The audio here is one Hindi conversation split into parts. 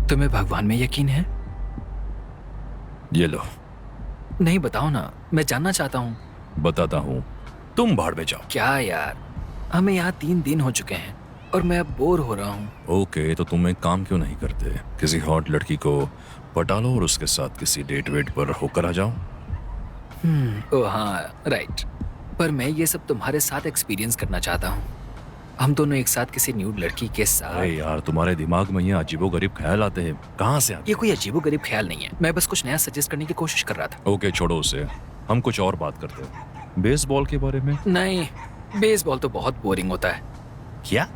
तुम्हें भगवान में यकीन है? ये लो। नहीं, बताओ ना, मैं जानना चाहता हूँ। बताता हूँ, तुम भाड़ में जाओ। क्या यार, हमें यहाँ 3 दिन हो चुके हैं और मैं अब बोर हो रहा हूँ। ओके, तो तुम एक काम क्यों नहीं करते, किसी हॉट लड़की को पटा लो और उसके साथ किसी डेट वेट पर होकर आ जाओ। ओह हाँ, राइट। पर मैं ये सब तुम्हारे साथ एक्सपीरियंस करना चाहता हूँ। हम दोनों एक साथ किसी न्यूड लड़की के साथ। अरे यार, तुम्हारे दिमाग में ये अजीबोगरीब ख्याल आते हैं, कहाँ से आते ये कोई अजीबोगरीब ख्याल नहीं है, मैं बस कुछ नया सजेस्ट करने की कोशिश कर रहा था। ओके, छोड़ो उसे, हम कुछ और बात करते हैं। बेसबॉल के बारे में। नहीं, बेसबॉल तो बहुत बोरिंग होता है। क्या?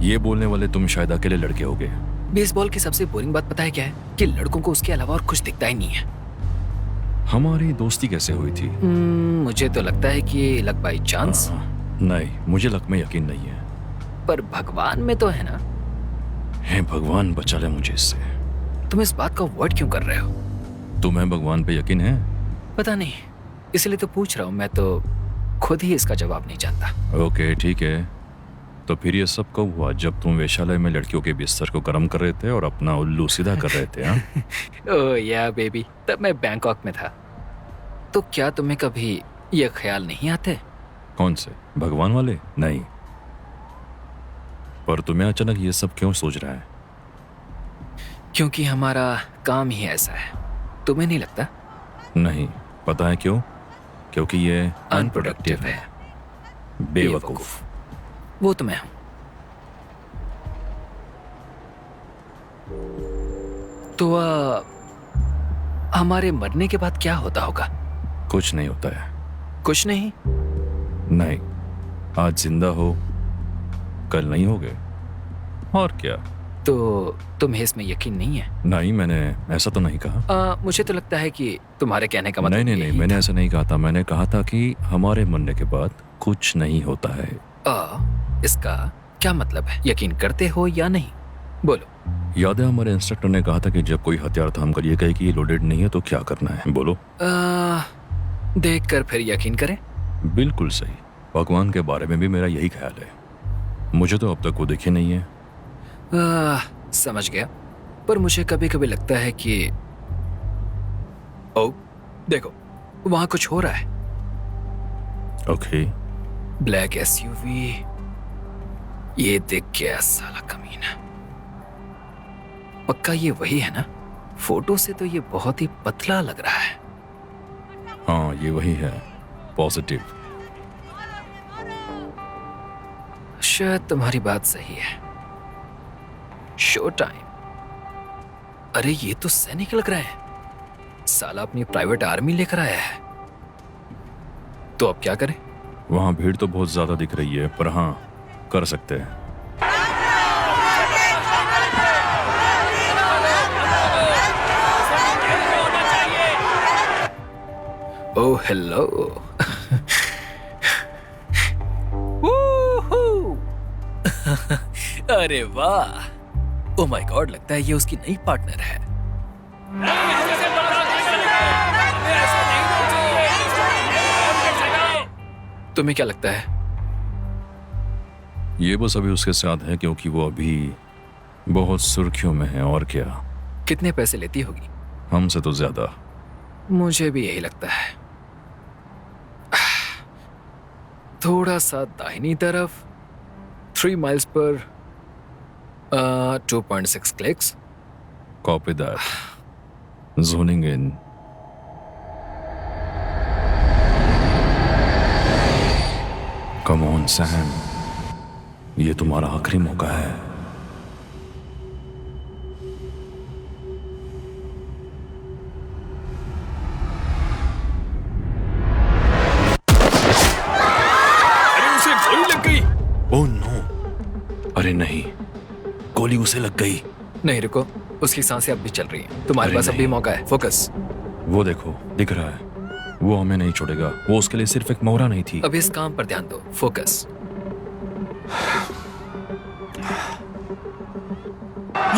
ये बोलने वाले तुम शायद अकेले लड़के होगे। बेसबॉल की सबसे बोरिंग बात पता है क्या है? कि लड़कों को उसके अलावा और कुछ दिखता ही नहीं है। हमारी दोस्ती कैसे हुई थी? मुझे तो लगता है कि लक बाई चांस। नहीं, मुझे लक में यकीन नहीं है। पर भगवान में तो है ना? हे भगवान, बचा ले मुझे इससे। तुम इस बात का अवॉइड क्यों कर रहे हो? तुम्हें भगवान पे यकीन है? पता नहीं, इसलिए तो पूछ रहा हूँ। मैं तो खुद ही इसका जवाब नहीं जानता। ओके ठीक है, तो फिर ये सब कब हुआ जब तुम वेश्यालय में लड़कियों के बिस्तर को गर्म कर रहे थे और अपना उल्लू सीधा कर रहे थे? हाँ? ओह या बेबी, तब मैं बैंकॉक में था। तो क्या तुम्हें कभी ये ख्याल नहीं आते? कौन से, भगवान वाले? नहीं। पर तुम्हें अचानक ये सब क्यों सोच रहा है? क्योंकि हमारा काम ही ऐसा है। तुम्हें नहीं लगता? नहीं। पता है क्यों? क्योंकि ये अनप्रोडक्टिव है। बेवकूफ। वो तो मैं हूं। तो हमारे मरने के बाद क्या होता होगा? कुछ नहीं होता है। कुछ नहीं? नहीं, आज जिंदा हो, कल नहीं होगे, और क्या। तो तुम्हें इसमें यकीन नहीं है? नहीं, मैंने ऐसा तो नहीं कहा। मुझे तो लगता है कि तुम्हारे कहने का मतलब नहीं नहीं नहीं, यही मैंने था। ऐसा नहीं कहा था। मैंने कहा था कि हमारे मरने के बाद कुछ नहीं होता है। इसका क्या मतलब है? यकीन करते हो या नहीं? बोलो। याद है हमारे इंस्ट्रक्टर ने कहा था कि जब कोई हथियार थाम कर ये कहे कि ये लोडेड नहीं है तो क्या करना है? बोलो। देखकर फिर यकीन करें। बिल्कुल सही। भगवान के बारे में भी मेरा यही ख्याल है। मुझे तो अब तक वो दिखे नहीं है। समझ गया। पर मुझे कभी कभी लगता है कि ओ देखो, वहां कुछ हो रहा है। ओके। Black SUV. ये देख गया साला कमीना। पक्का ये वही है ना? फोटो से तो ये बहुत ही पतला लग रहा है। हाँ, ये वही है। पॉजिटिव। शायद तुम्हारी बात सही है। Show time. अरे ये तो सैनिक लग रहा है। साला अपनी प्राइवेट आर्मी लेकर आया है। तो अब क्या करें? वहाँ भीड़ तो बहुत ज्यादा दिख रही है, पर हाँ, कर सकते हैं। Oh hello. अरे वाह, ओह माय गॉड, लगता है ये उसकी नई पार्टनर है। तुम्हें क्या लगता है? ये बस अभी उसके साथ है क्योंकि वो अभी बहुत सुर्खियों में है, और क्या। कितने पैसे लेती होगी? हमसे तो ज्यादा। मुझे भी यही लगता है। थोड़ा सा दाहिनी तरफ, 3 miles per 2.6 clicks. Copy that. Zoning in. Come on Sam, ये तुम्हारा आखिरी मौका है। गोली उसे लग गई। नहीं रुको, उसकी सांसें अब भी चल रही हैं। तुम्हारे अरे पास अब भी नहीं। मौका है, फोकस। वो देखो, दिख रहा है। वो हमें नहीं छोड़ेगा। वो उसके लिए सिर्फ एक मोहरा नहीं थी। अब इस काम पर ध्यान दो, फोकस।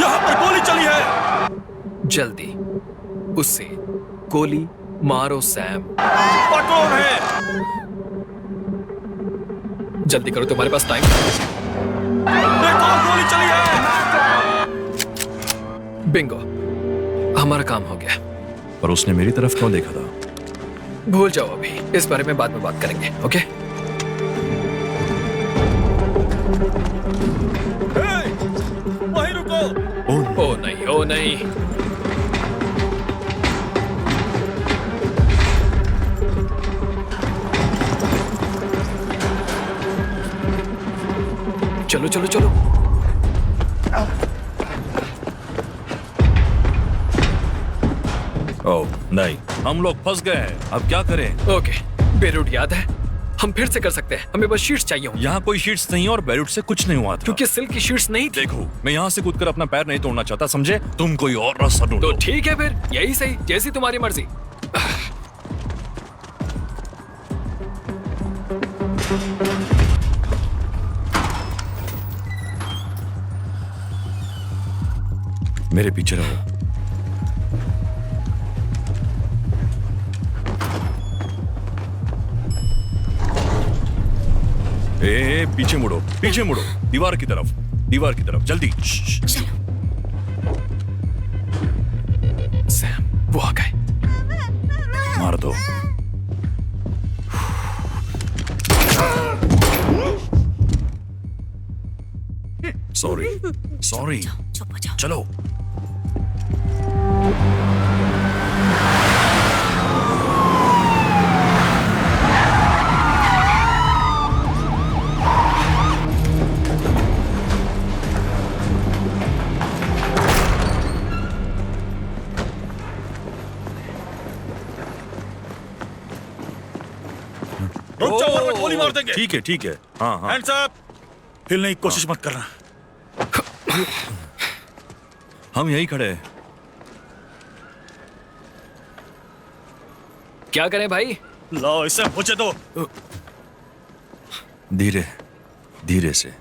यहाँ पर गोली चली है। जल्दी उससे गोली मारो सैम। कौन है? जल्दी करो, तुम्हारे पास टाइम। देखो, गोली चली है। बिंगो, हमारा काम हो गया। पर उसने मेरी तरफ क्यों देखा था? भूल जाओ, अभी इस बारे में बाद में बात करेंगे, ओके? वहीं रुको। ओ नहीं, ओ नहीं। चलो चलो चलो। ओह नहीं, हम लोग फंस गए हैं। अब क्या करें? ओके, बेरूट याद है, हम फिर से कर सकते हैं। हमें बस शीट्स चाहिए होंगी। यहाँ कोई शीट्स नहीं है और बैरूट से कुछ नहीं हुआ था। क्योंकि सिल्क की शीट्स नहीं थी। देखो, मैं यहाँ से कूदकर अपना पैर नहीं तोड़ना चाहता, समझे? तुम कोई और रास्ता तो ढूंढो। ठीक है फिर, यही सही, जैसी तुम्हारी मर्जी। मेरे पीछे रहो। ए, पीछे मुड़ो, पीछे मुड़ो। दीवार की तरफ, दीवार की तरफ, जल्दी। सैम, वो आ गए। मार दो। Sorry, sorry. चुप हो जाओ। चलो। रुक जाओ वरना गोली मार देंगे। ठीक है, ठीक है। हाँ हाँ। Hands up. हिलने की कोशिश मत करना। हम यही खड़े हैं। क्या करें भाई? लाओ इसे मुझे दो। धीरे धीरे से।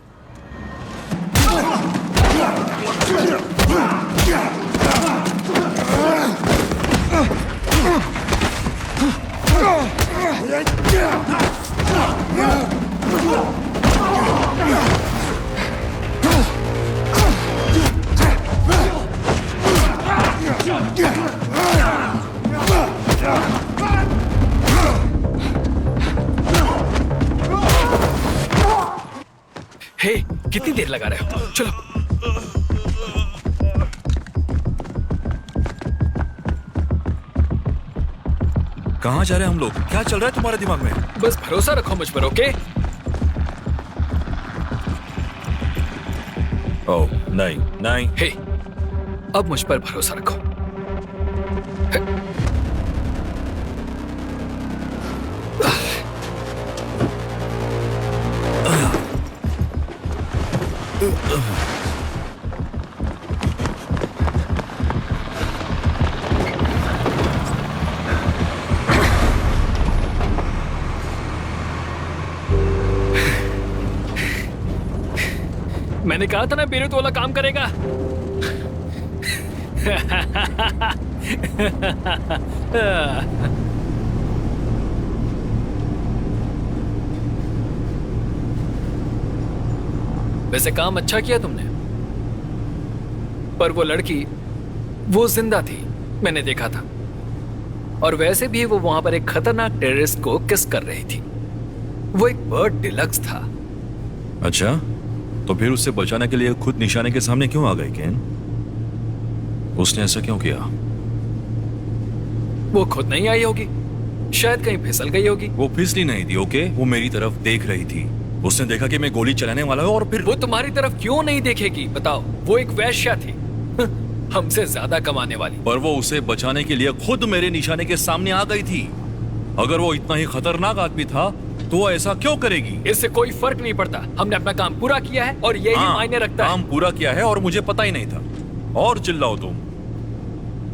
हे, कितनी देर लगा रहे हो? चलो। कहाँ जा रहे हैं हम लोग? क्या चल रहा है तुम्हारे दिमाग में? बस भरोसा रखो मुझ पर, ओके? ओह नहीं नहीं। हे, अब मुझ पर भरोसा रखो। मैंने कहा था ना, बेरूत वाला काम करेगा। वैसे काम अच्छा किया तुमने, पर वो लड़की, वो जिंदा थी, मैंने देखा था। और वैसे भी वो वहां पर एक खतरनाक टेररिस्ट को किस कर रही थी। वो एक बर्ड डिलक्स था। अच्छा, तो फिर उससे बचाने के लिए खुद निशाने के सामने क्यों आ गए केन? उसने ऐसा क्यों किया? वो खुद नहीं आई होगी, शायद कहीं फिसल गई होगी। वो फिसली नहीं थी, ओके? वो मेरी तरफ देख रही थी। उसने देखा कि मैं गोली चलाने वाला हूं और फिर वो तुम्हारी तरफ क्यों नहीं देखेगी बताओ? वो एक वेश्या थी, हमसे ज्यादा कमाने वाली। पर वो उसे बचाने के लिए खुद मेरे निशाने के सामने आ गई थी। अगर वो इतना ही खतरनाक आदमी था तो ऐसा क्यों करेगी? इससे कोई फर्क नहीं पड़ता। हमने अपना काम पूरा किया है और यही हाँ, मायने रखता है। काम पूरा किया है और मुझे पता ही नहीं था। और चिल्लाओ तुम।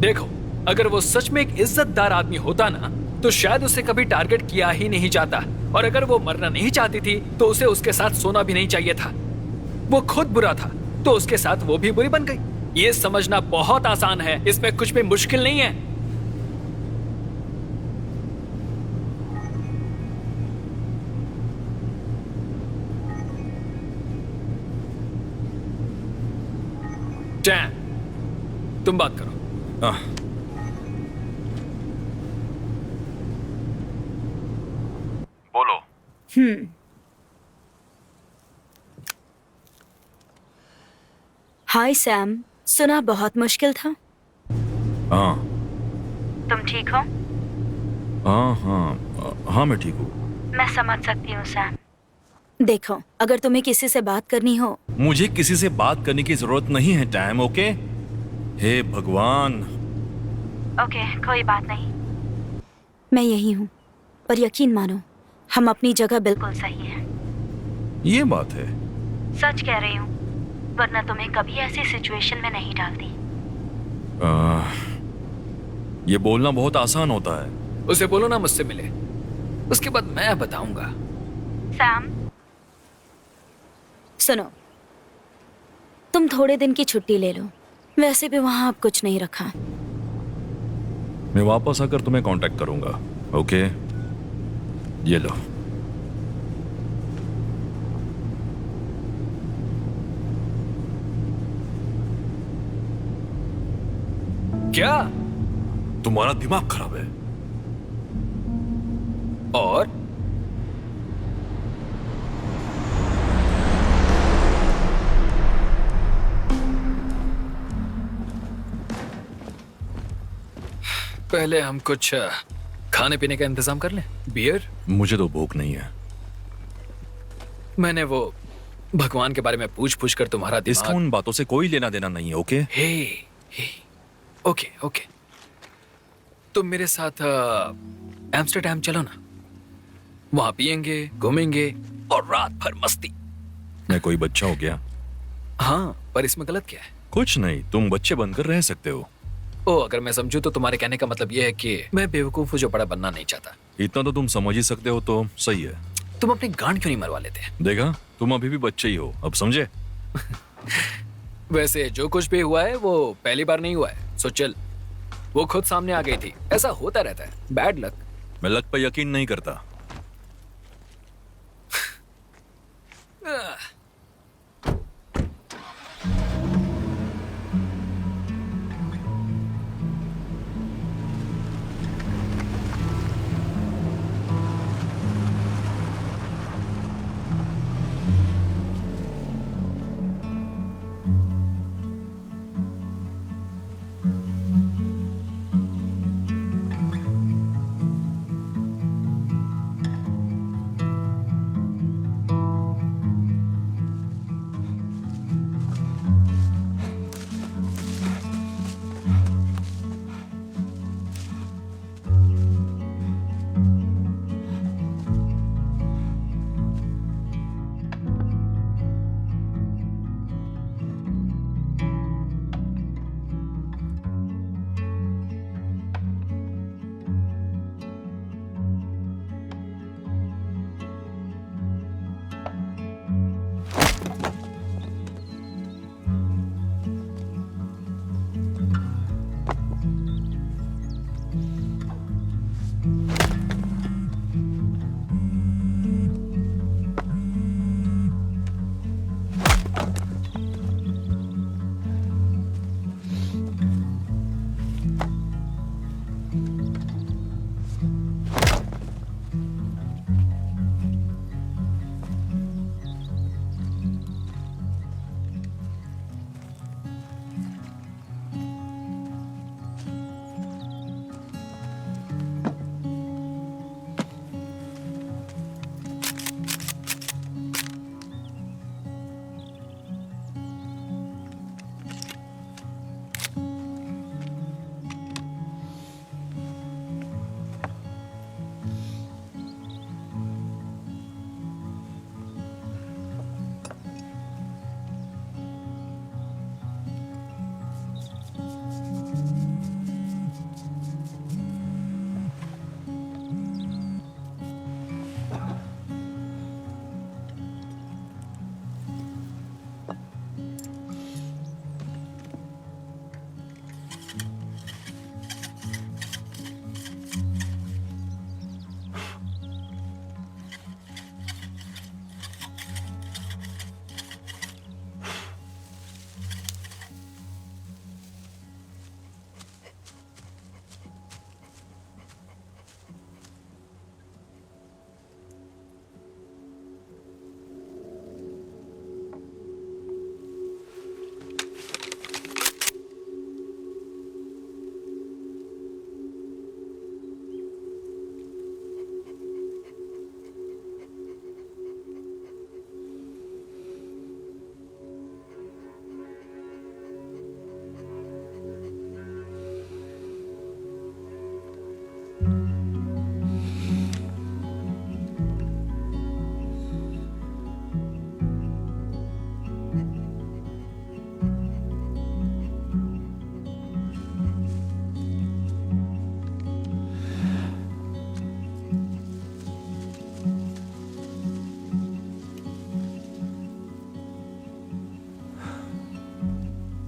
देखो, अगर वो सच में एक इज्जतदार आदमी होता ना, तो शायद उसे कभी टारगेट किया ही नहीं जाता। और अगर वो मरना नहीं चाहती थी तो उसे उसके साथ सोना भी नहीं चाहिए था। वो खुद बुरा था तो उसके साथ वो भी बुरी बन गई। ये समझना बहुत आसान है, इसमें कुछ भी मुश्किल नहीं है। डैम, तुम बात करो। आह, बोलो। हाय सैम, सुना बहुत मुश्किल था। हाँ तुम ठीक हो? हाँ, मैं ठीक हूँ। मैं समझ सकती हूँ सैम। देखो, अगर तुम्हें किसी से बात करनी हो। मुझे किसी से बात करने की जरूरत नहीं है टाइम, ओके? हे भगवान। ओके, कोई बात नहीं। मैं यही हूँ, पर यकीन मानो हम अपनी जगह बिल्कुल सही है। ये बात है। सच कह रही हूँ, वरना तुम्हें कभी ऐसी सिचुएशन में नहीं डालती। ये बोलना बहुत आसान होता है। उसे बोलो ना मुझसे मिले, उसके बाद मैं बताऊंगा। सैम, सुनो, तुम थोड़े दिन की छुट्टी ले लो। वैसे भी वहां अब कुछ नहीं रखा। मैं वापस आकर तुम्हें कांटेक्ट करूंगा, ओके? ये लो। क्या? तुम्हारा दिमाग खराब है। और पहले हम कुछ खाने पीने का इंतजाम कर लें। बियर? मुझे तो भूख नहीं है। मैंने वो भगवान के बारे में पूछ पूछ कर तुम्हारा इसका दिमाग। उन बातों से कोई लेना देना नहीं है, ओके? हे, हे, ओके ओके, तुम मेरे साथ एम्स्टर्डम चलो ना। वहां पियेंगे, घूमेंगे और रात भर मस्ती। मैं कोई बच्चा हो गया? हाँ, पर इसमें गलत क्या है? कुछ नहीं, तुम बच्चे बनकर रह सकते हो। ओ, अगर मैं समझूं तो तुम्हारे कहने का मतलब यह है कि मैं बेवकूफ हूं जो बड़ा बनना नहीं चाहता। इतना तो तुम समझ ही सकते हो, तो सही है। तुम अपनी गांड क्यों नहीं मरवा लेते? देखा, तुम अभी भी बच्चे ही हो, अब समझे? वैसे जो कुछ भी हुआ है वो पहली बार नहीं हुआ है, सो चल। वो खुद सामने आ गई थी। ऐसा होता रहता है, बैड लक। मैं लक पर यकीन नहीं करता।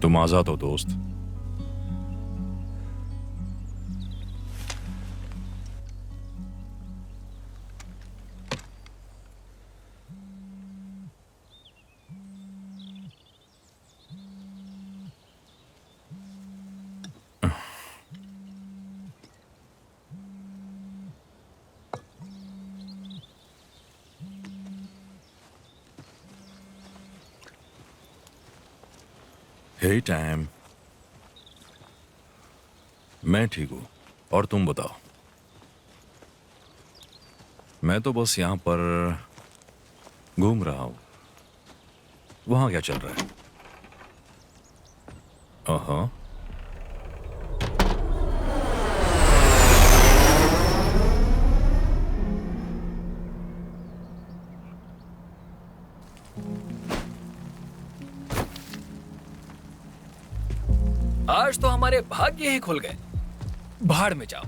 तुम आजाद हो दोस्त। हे टाइम, मैं ठीक हूं और तुम बताओ। मैं तो बस यहां पर घूम रहा हूं। वहां क्या चल रहा है? हाँ, आज तो हमारे भाग्य ही खुल गए। भाड़ में जाओ।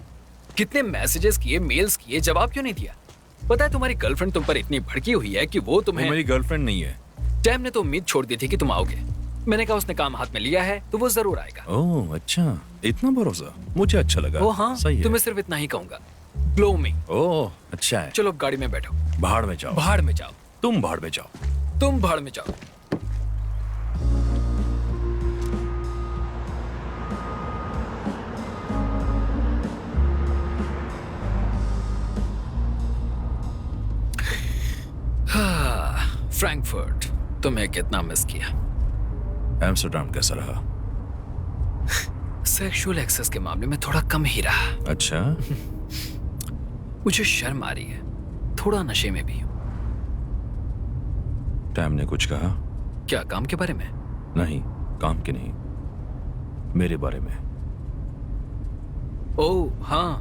कितने मैसेजेस किए, मेल्स किए, जवाब क्यों नहीं दिया? पता है तुम्हारी गर्लफ्रेंड तुम पर इतनी भड़की हुई है कि वो तुम्हें। वो मेरी गर्लफ्रेंड नहीं है। टैम ने तो उम्मीद छोड़ दी थी कि तुम आओगे। मैंने कहा उसने काम हाथ में लिया है तो वो जरूर आएगा। ओह अच्छा, इतना भरोसा, मुझे अच्छा लगा। ओ हाँ, सही है। तुम्हें सिर्फ इतना ही कहूंगा। ब्लो मी। ओह अच्छा है। चलो अब गाड़ी में बैठो। भाड़ में जाओ। भाड़ में जाओ। तुम भाड़ में जाओ। तुम भाड़ में जाओ। फ्रैंकफर्ट, तुम्हें कितना मिस किया। एम्स्टर्डम कैसा रहा? सेक्सुअल एक्सेस के मामले में थोड़ा कम ही रहा। अच्छा। मुझे शर्म आ रही है, थोड़ा नशे में भी हूं। टाइम ने कुछ कहा? क्या, काम के बारे में? नहीं, काम के नहीं, मेरे बारे में। ओह हाँ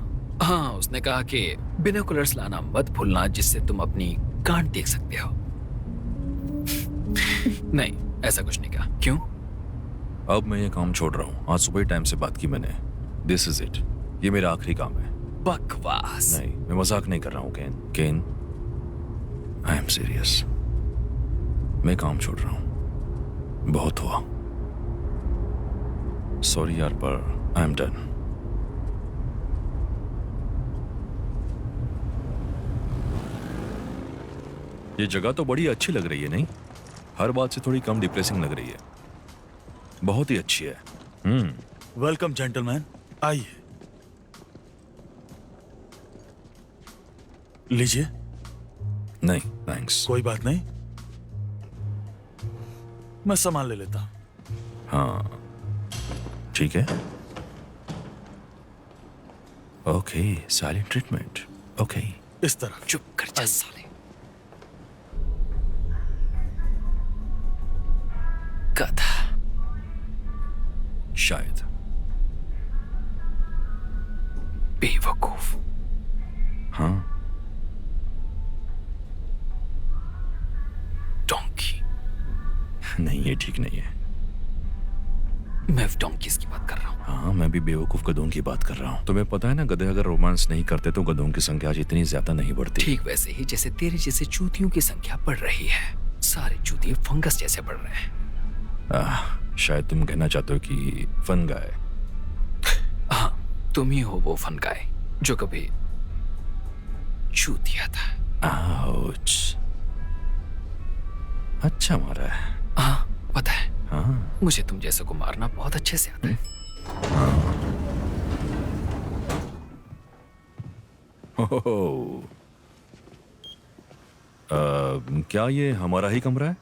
हाँ, उसने कहा कि बिनोकुलर्स लाना मत भूलना जिससे तुम अपनी गांड देख सकते हो। नहीं, ऐसा कुछ नहीं कहा। क्यों? अब मैं ये काम छोड़ रहा हूँ। आज सुबह टाइम से बात की मैंने। दिस इज इट, ये मेरा आखिरी काम है। बकवास। नहीं, मैं मजाक नहीं कर रहा हूँ केन, आई एम सीरियस। मैं काम छोड़ रहा हूँ, बहुत हुआ। सॉरी यार, पर आई एम डन। ये जगह तो बड़ी अच्छी लग रही है, नहीं? हर बात से थोड़ी कम डिप्रेसिंग लग रही है। बहुत ही अच्छी है। वेलकम जेंटलमैन, आइए। लीजिए। नहीं थैंक्स। कोई बात नहीं, मैं सामान ले लेता हूं। हाँ ठीक है। Okay, silent treatment. ओके, इस तरह। चुप कर जा साले। गधा। शायद। बेवकूफ। हाँ, डोंकी। नहीं ये ठीक नहीं है। मैं डोंकीज की बात कर रहा हूँ। हाँ, मैं भी बेवकूफ गधों की बात कर रहा हूँ। तुम्हें पता है ना, गधे अगर रोमांस नहीं करते तो गधों की संख्या आज इतनी ज्यादा नहीं बढ़ती। ठीक वैसे ही जैसे तेरे जैसे चूतियों की संख्या बढ़ रही है। सारे चूतिए फंगस जैसे बढ़ रहे हैं। शायद तुम कहना चाहते हो कि फंगाई। हाँ, तुम ही हो वो फनगाय जो कभी चूतिया था। आउच। अच्छा मारा है। हाँ पता है, हाँ। मुझे तुम जैसे को मारना बहुत अच्छे से आता है। हो। क्या ये हमारा ही कमरा है?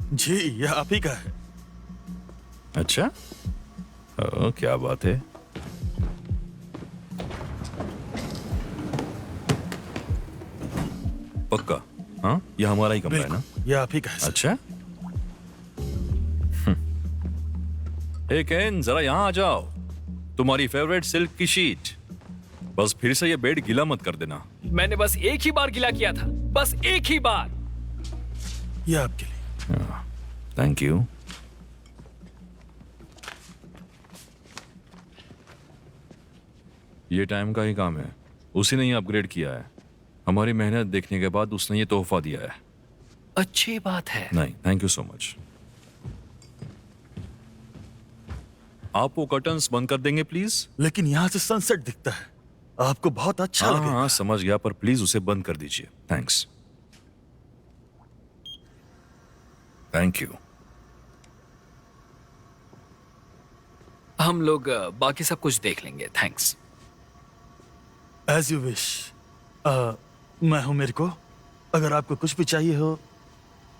जी, यह आप ही का है। अच्छा, क्या बात है। पक्का? हाँ, ये हमारा ही कमरा है ना? बिल्कुल, यह आप ही का है सर। अच्छा। हे केन, जरा यहाँ आ जाओ। तुम्हारी फेवरेट सिल्क की शीट। बस फिर से ये बेड गीला मत कर देना। मैंने बस एक ही बार गिला किया था, बस एक ही बार। यह आपके लिए। Thank you. ये टाइम का ही काम है। उसी ने ही अपग्रेड किया है। हमारी मेहनत देखने के बाद उसने ये तोहफा दिया है। अच्छी बात है। नहीं, थैंक यू सो मच। आप वो कर्टन्स बंद कर देंगे प्लीज? लेकिन यहाँ से सनसेट दिखता है, आपको बहुत अच्छा हाँ लगेगा। हाँ समझ गया, पर प्लीज उसे बंद कर दीजिए। थैंक्स। Thank you. हम लोग बाकी सब कुछ देख लेंगे, थैंक्स। As you wish. मैं हूं मेरे को, अगर आपको कुछ भी चाहिए हो,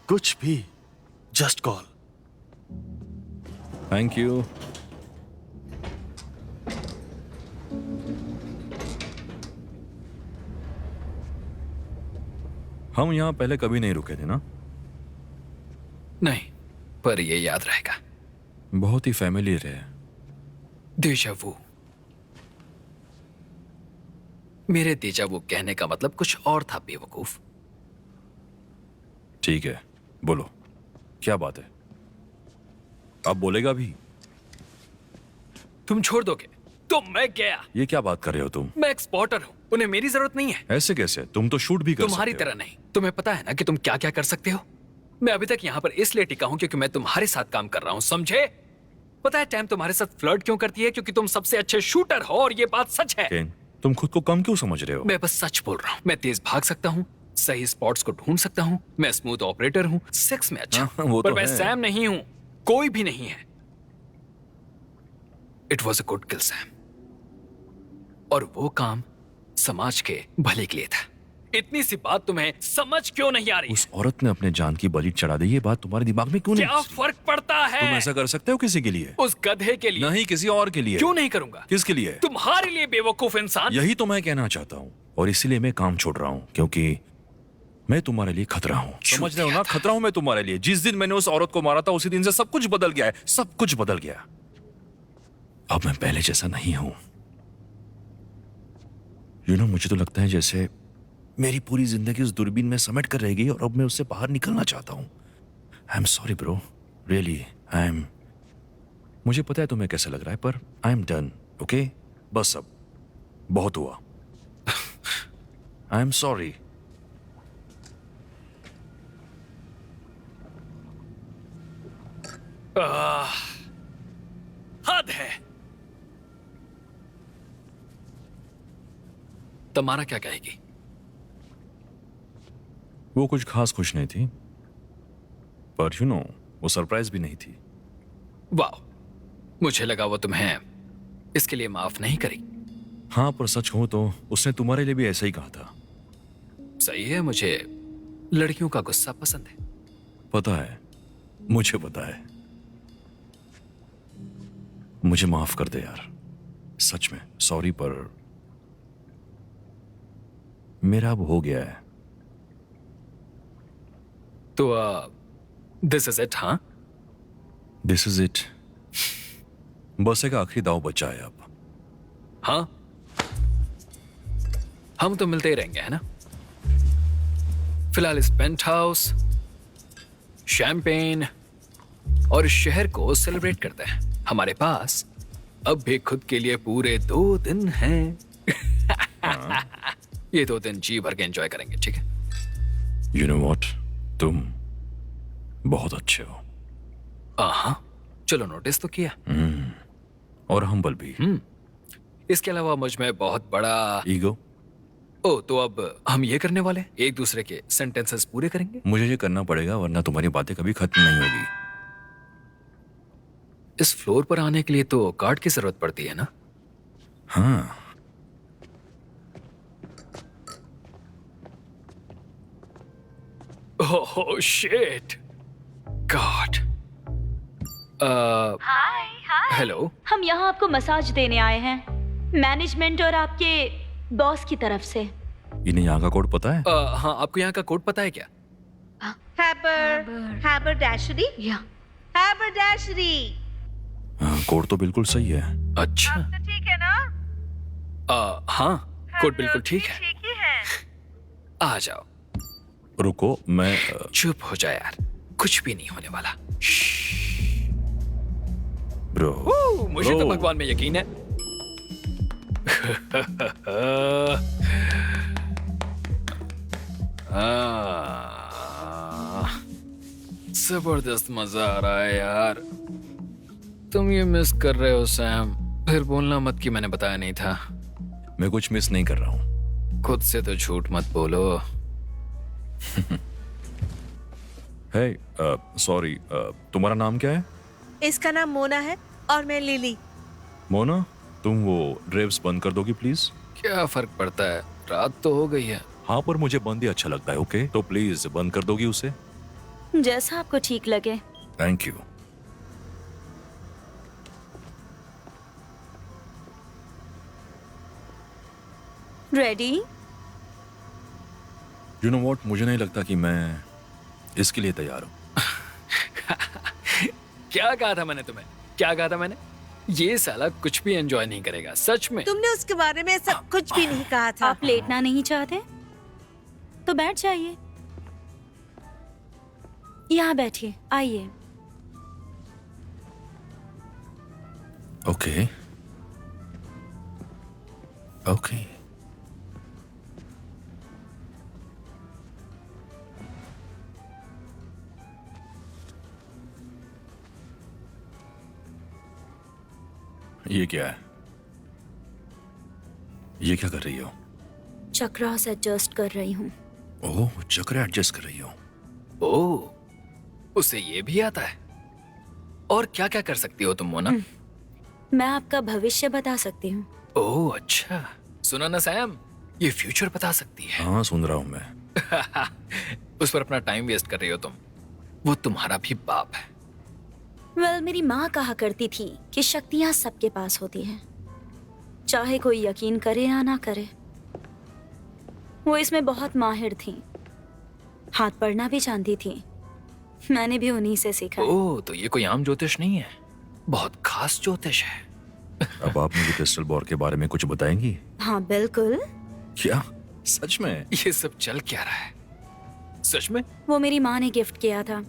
कुछ भी, जस्ट कॉल। Thank you. हम यहाँ पहले कभी नहीं रुके थे ना? नहीं, पर ये याद रहेगा। बहुत ही फैमिलियर है। देजा वू। मेरे देजा वू कहने का मतलब कुछ और था, बेवकूफ। ठीक है, बोलो क्या बात है? आप बोलेगा भी? तुम छोड़ दोगे तो मैं गया। ये क्या बात कर रहे हो तुम? मैं एक्सपोर्टर हूं, उन्हें मेरी जरूरत नहीं है। ऐसे कैसे? तुम तो शूट भी कर तुम्हारी सकते हो। तरह नहीं। तुम्हें पता है ना कि तुम क्या क्या कर सकते हो। मैं अभी तक यहाँ पर इसलिए टिका हूं क्योंकि मैं तुम्हारे साथ काम कर रहा हूं, समझे? पता है टैम तुम्हारे साथ फ्लर्ट क्यों करती है? क्योंकि तुम सबसे अच्छे शूटर हो, और ये बात सच है। केन, तुम खुद को कम क्यों समझ रहे हो? मैं बस सच बोल रहा हूँ। मैं तेज भाग सकता हूँ, सही स्पॉट्स को ढूंढ सकता हूँ, मैं स्मूथ ऑपरेटर हूँ, सेक्स में अच्छा हाँ, वो पर तो मैं है। सैम नहीं हूँ, कोई भी नहीं है। It was a good kill Sam, और वो काम समाज के भले के लिए था। इतनी सी बात तुम्हें समझ क्यों नहीं आ रही? उस औरत ने अपने जान की बलि चढ़ा दी, ये बात तुम्हारे दिमाग में क्यों नहीं क्या घुस रही? फर्क पड़ता है? तुम ऐसा कर सकते हो किसी के लिए? उस गधे के लिए नहीं, किसी और के लिए। क्यों नहीं करूंगा? किसके लिए? तुम्हारे लिए, बेवकूफ इंसान। यही तो मैं कहना चाहता हूँ, और इसीलिए मैं काम छोड़ रहा हूँ, क्योंकि मैं तुम्हारे लिए खतरा हूँ। समझ रहे हो ना? खतरा हूँ मैं तुम्हारे लिए। जिस दिन मैंने उस औरत को मारा था, उसी दिन से सब कुछ बदल गया है। सब कुछ बदल गया। अब मैं पहले जैसा नहीं हूं। मुझे तो लगता है जैसे मेरी पूरी जिंदगी उस दूरबीन में समेट कर रह गई, और अब मैं उससे बाहर निकलना चाहता हूं। I am sorry bro, really I am. मुझे पता है तुम्हें कैसा लग रहा है, पर आई एम डन, ओके? बस अब बहुत हुआ। I am sorry. हद है। तुम्हारा क्या कहेगी? वो कुछ खास खुश नहीं थी, पर वो सरप्राइज भी नहीं थी। वाह, मुझे लगा वो तुम्हें इसके लिए माफ नहीं करी। हाँ, पर सच कहूं तो उसने तुम्हारे लिए भी ऐसा ही कहा था। सही है, मुझे लड़कियों का गुस्सा पसंद है। पता है, मुझे पता है। मुझे माफ कर दे यार, सच में सॉरी, पर मेरा अब हो गया है। तो दिस इज इट? हाँ, दिस इज इट। बस एक आखिरी दाव बचा है अब। हाँ, हम तो मिलते ही रहेंगे, है ना? फिलहाल इस पेंट हाउस, शैंपेन और इस शहर को सेलिब्रेट करते हैं। हमारे पास अब भी खुद के लिए पूरे 2 दिन हैं। ये 2 दिन जी भर के एंजॉय करेंगे, ठीक है? यू नो व्हाट, तुम बहुत अच्छे हो। हाँ, चलो, नोटिस तो किया। और हम्बल भी। इसके अलावा मुझ में बहुत बड़ा ईगो। ओ, तो अब हम ये करने वाले हैं, एक दूसरे के सेंटेंसेस पूरे करेंगे। मुझे ये करना पड़ेगा, वरना तुम्हारी बातें कभी खत्म नहीं होगी। इस फ्लोर पर आने के लिए तो कार्ड की जरूरत पड़ती है ना? हाँ, ओह शिट, गॉड। हाय हाय। हेलो। हम यहाँ आपको मसाज देने आए हैं, मैनेजमेंट और आपके बॉस की तरफ से। इन्हें यहाँ का कोड पता है? हाँ, आपको यहाँ का कोड पता है क्या? haberdashery या haberdashery हाँ, कोड तो बिल्कुल सही है। अच्छा, तो ठीक है ना? हाँ, कोड बिल्कुल ठीक है। ठीक ही है। आ जाओ। रुको, मैं चुप हो जा यार, कुछ भी नहीं होने वाला। ब्रो, मुझे तो ब्रो। भगवान में यकीन है। जबरदस्त मजा आ रहा है यार। तुम ये मिस कर रहे हो सैम, फिर बोलना मत कि मैंने बताया नहीं था। मैं कुछ मिस नहीं कर रहा हूँ। खुद से तो झूठ मत बोलो। हे, सॉरी, तुम्हारा नाम क्या है? इसका नाम मोना है और मैं लिली। मोना, तुम वो ड्रेव्स बंद कर दोगी प्लीज? क्या फर्क पड़ता है, रात तो हो गई है। हाँ, पर मुझे बंद ही अच्छा लगता है। ओके, तो प्लीज बंद कर दोगी उसे? जैसा आपको ठीक लगे। Thank you. Ready? You know what, मुझे नहीं लगता कि मैं इसके लिए तैयार हूँ। क्या कहा था मैंने तुम्हें, क्या कहा था मैंने? ये साला कुछ भी एंजॉय नहीं करेगा, सच में। तुमने उसके बारे में सब कुछ भी नहीं कहा था। आप लेटना नहीं चाहते तो बैठ जाइए। यहाँ बैठिए, आइए। Okay okay. ये क्या है? ये क्या कर रही हो? चक्रास एडजस्ट कर रही हूँ। ओह, चक्र एडजस्ट कर रही हो। ओह, उसे ये भी आता है। और क्या क्या कर सकती हो तुम मोना? मैं आपका भविष्य बता सकती हूँ। ओह अच्छा, सुना ना सैम, ये फ्यूचर बता सकती है। हाँ, सुन रहा हूँ मैं। उस पर अपना टाइम वेस्ट कर रही हो तुम। वो तुम्हारा भी बाप है। वेल, मेरी माँ कहा करती थी कि शक्तियाँ सबके पास होती हैं, चाहे कोई यकीन करे या ना करे। वो इसमें बहुत माहिर थी, हाथ पढ़ना भी जानती थी। मैंने भी उन्हीं से सीखा। ओह, तो ये कोई आम ज्योतिष नहीं है, बहुत खास ज्योतिष है। अब आप मुझे क्रिस्टल बॉल के बारे में कुछ बताएंगी? हाँ बिल्कुल। क्या सच में? ये सब चल क्या रहा है सच में? वो मेरी माँ ने गिफ्ट किया था,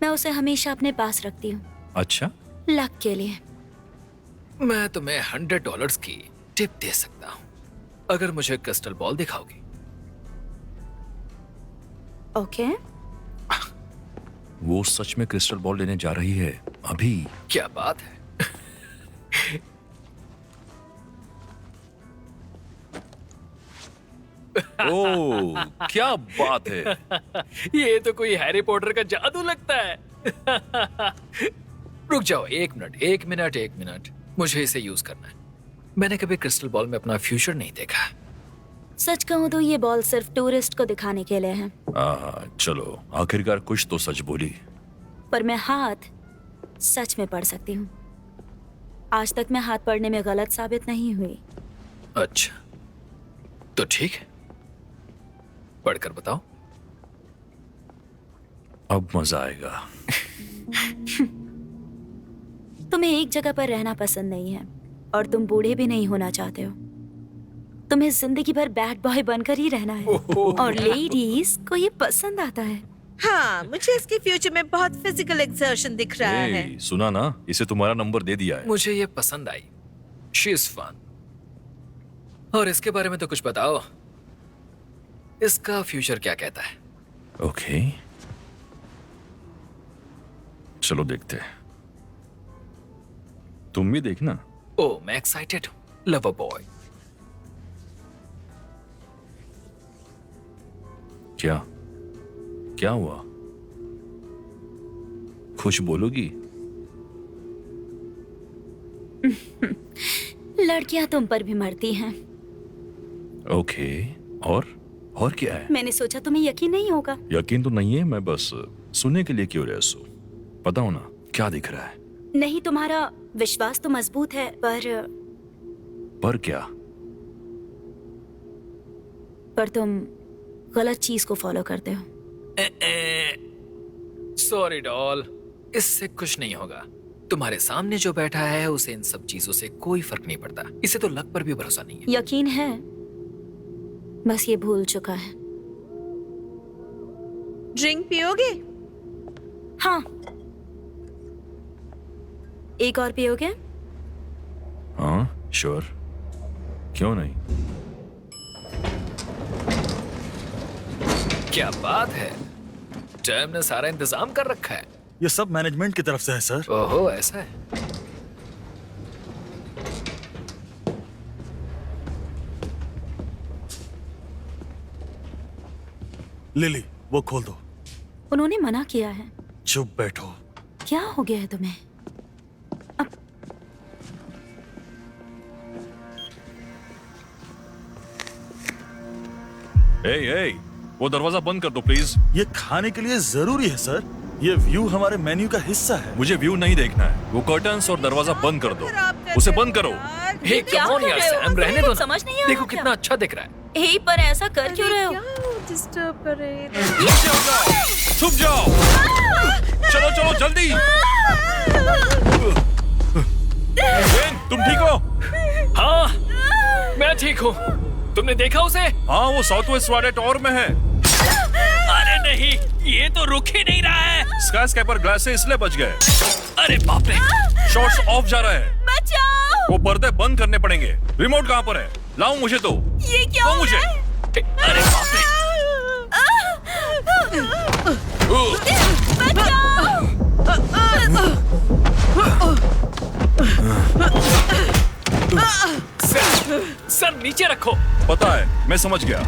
मैं उसे हमेशा अपने पास रखती हूँ, अच्छा, लक के लिए। मैं तुम्हें $100 की टिप दे सकता हूँ अगर मुझे क्रिस्टल बॉल दिखाओगी। ओके। वो सच में क्रिस्टल बॉल लेने जा रही है अभी? क्या बात है। ओह, क्या बात है। ये तो कोई हैरी पॉटर का जादू लगता है। रुक जाओ, एक मिनट, मुझे इसे यूज करना है। मैंने कभी क्रिस्टल बॉल में अपना फ्यूचर नहीं देखा। सच कहूँ तो ये बॉल सिर्फ टूरिस्ट को दिखाने के लिए है। चलो, आखिरकार कुछ तो सच बोली। पर मैं हाथ सच में पढ़ सकती हूँ। आज तक मैं हाथ पढ़ने में गलत साबित नहीं हुई। अच्छा, तो ठीक है, पढ़कर बताओ। अब मजा आएगा। तुम्हें एक जगह पर रहना पसंद नहीं है और तुम बूढ़े भी नहीं होना चाहते हो। तुम्हें जिंदगी भर बैड बॉय बनकर ही रहना है और लेडीज को ये पसंद आता है। हाँ, मुझे इसके फ्यूचर में बहुत फिजिकल एक्सर्शन दिख रहा है। सुना ना, इसे तुम्हारा नंबर दे दिया है। मुझे ये पसंद आई, शी इज फन। और इसके बारे में तो कुछ बताओ, इसका फ्यूचर क्या कहता है? ओके, चलो देखते हैं। तुम भी देखना। ओह, मैं एक्साइटेड हूँ, लव अ बॉय। क्या हुआ? कुछ बोलोगी? लड़कियां तुम पर भी मरती हैं। ओके, और क्या है? मैंने सोचा तुम्हें यकीन नहीं होगा। यकीन तो नहीं है, मैं बस सुनने के लिए क्यूरियस हूँ। बताओ ना, क्या दिख रहा है? नहीं, तुम्हारा विश्वास तो मजबूत है, पर क्या? पर तुम गलत चीज को फॉलो करते हो। सॉरी डॉल, इससे कुछ नहीं होगा। तुम्हारे सामने जो बैठा है उसे इन सब चीजों से कोई फर्क नहीं पड़ता। इसे तो लक पर भी भरोसा नहीं है। यकीन है, बस ये भूल चुका है। ड्रिंक पियोगे? हाँ, एक और पियोगे? हाँ, श्योर, क्यों नहीं। क्या बात है, टैम ने सारा इंतजाम कर रखा है। ये सब मैनेजमेंट की तरफ से है सर। ओहो, ऐसा है। लिली, वो खोल दो। उन्होंने मना किया है। चुप बैठो। क्या हो गया है तुम्हें? ए, वो दरवाजा बंद कर दो प्लीज। ये खाने के लिए जरूरी है सर। ये व्यू हमारे मेन्यू का हिस्सा है। मुझे व्यू नहीं देखना है। वो कर्टन्स और दरवाजा बंद कर दो। उसे बंद करो। हे क्या कम ऑन कर यार रहे हो? सैम, रहने दो ना। समझ नहीं आ देखो रहा कितना अच्छा दिख रहा है। हे, पर ऐसा कर क्यों रहे हो? डिस्टर्ब कर रहे हैं। छुप जाओ। चलो चलो जल्दी। बेन, तुम ठीक हो? हाँ, मैं ठीक हूँ। तुमने देखा उसे? हाँ, वो साउथ वेस्ट वाले टॉवर में है। अरे नहीं, ये तो रुक ही नहीं रहा है। स्काई स्कैपर ग्लास से इसलिए बच गए। अरे बाप रे। शॉट्स ऑफ जा रहा है। बचाओ! वो पर्दे बंद करने पड़ेंगे। रिमोट कहाँ पर है? लाओ मुझे तो। ये क्या दो हो मुझे। रहा है? अरे बाप रे। सर नीचे रखो। पता है, मैं समझ गया।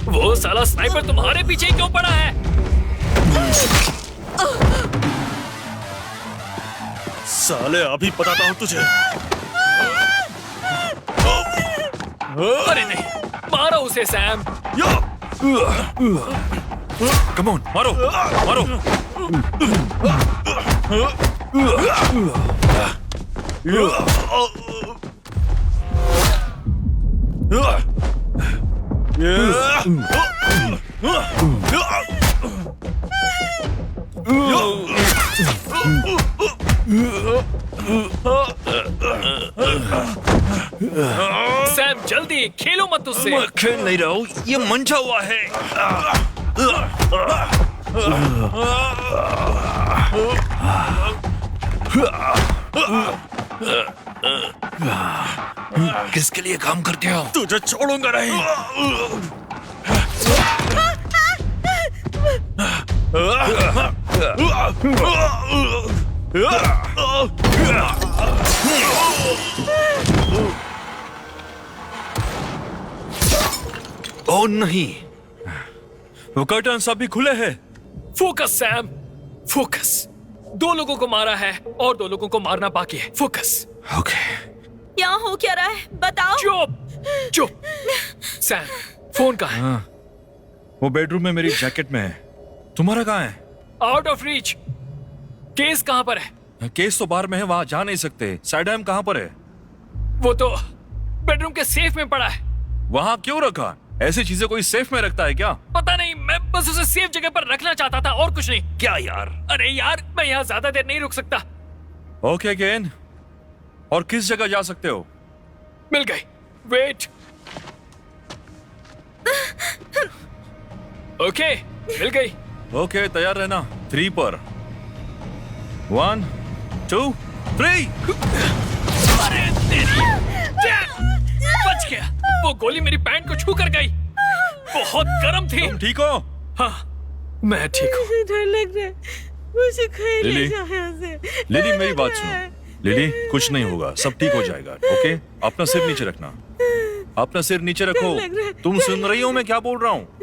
वो साला स्नाइपर तुम्हारे पीछे क्यों पड़ा है? साले, अभी बताता हूँ तुझे। अरे नहीं, मारो उसे सैम। कम ऑन, मारो मारो। सैम जल्दी, खेलो मत उससे। मैं खेल नहीं रहा हूँ, ये मंझा हुआ है। किसके लिए काम करते हो? तुझे छोड़ूंगा नहीं। ओ नहीं, वो कर्टन्स अभी खुले हैं। Focus Sam, focus. 2 लोगों को मारा है और 2 लोगों को मारना बाकी है। फोकस। ओके। यहाँ हो क्या रहा है? बताओ। चुप चुप। सैम, फोन कहाँ है? हाँ, वो बेडरूम में मेरी जैकेट में है। तुम्हारा कहाँ है? Out of reach. केस कहाँ पर है? केस तो बाहर में है, वहां जा नहीं सकते। साइडहैम कहाँ पर है? वो तो बेडरूम के सेफ में पड़ा है। वहां क्यों रखा? ऐसी चीजें कोई सेफ में रखता है क्या? पता नहीं, मैं बस उसे सेफ जगह पर रखना चाहता था और कुछ नहीं। क्या यार? अरे यार, मैं यहाँ ज्यादा देर नहीं रुक सकता। ओके केन, और किस जगह जा सकते हो? मिल गई। वेट। ओके, मिल गई। ओके, तैयार रहना। 3 पर। 1 2 3। अरे तेरी, बच गया। वो गोली मेरी पैंट को छू कर गई। बहुत गर्म थी। तुम ठीक हो? हाँ, मैं ठीक हूँ। मुझे डर लग रहा है। मुझे कहीं ले लिली, जाओ यहाँ से। लिली मेरी बात सुनो। लिली, कुछ नहीं होगा, सब ठीक हो जाएगा। ओके, अपना सिर नीचे रखना। अपना सिर नीचे रखो। तुम सुन रही हो मैं क्या बोल रहा हूँ?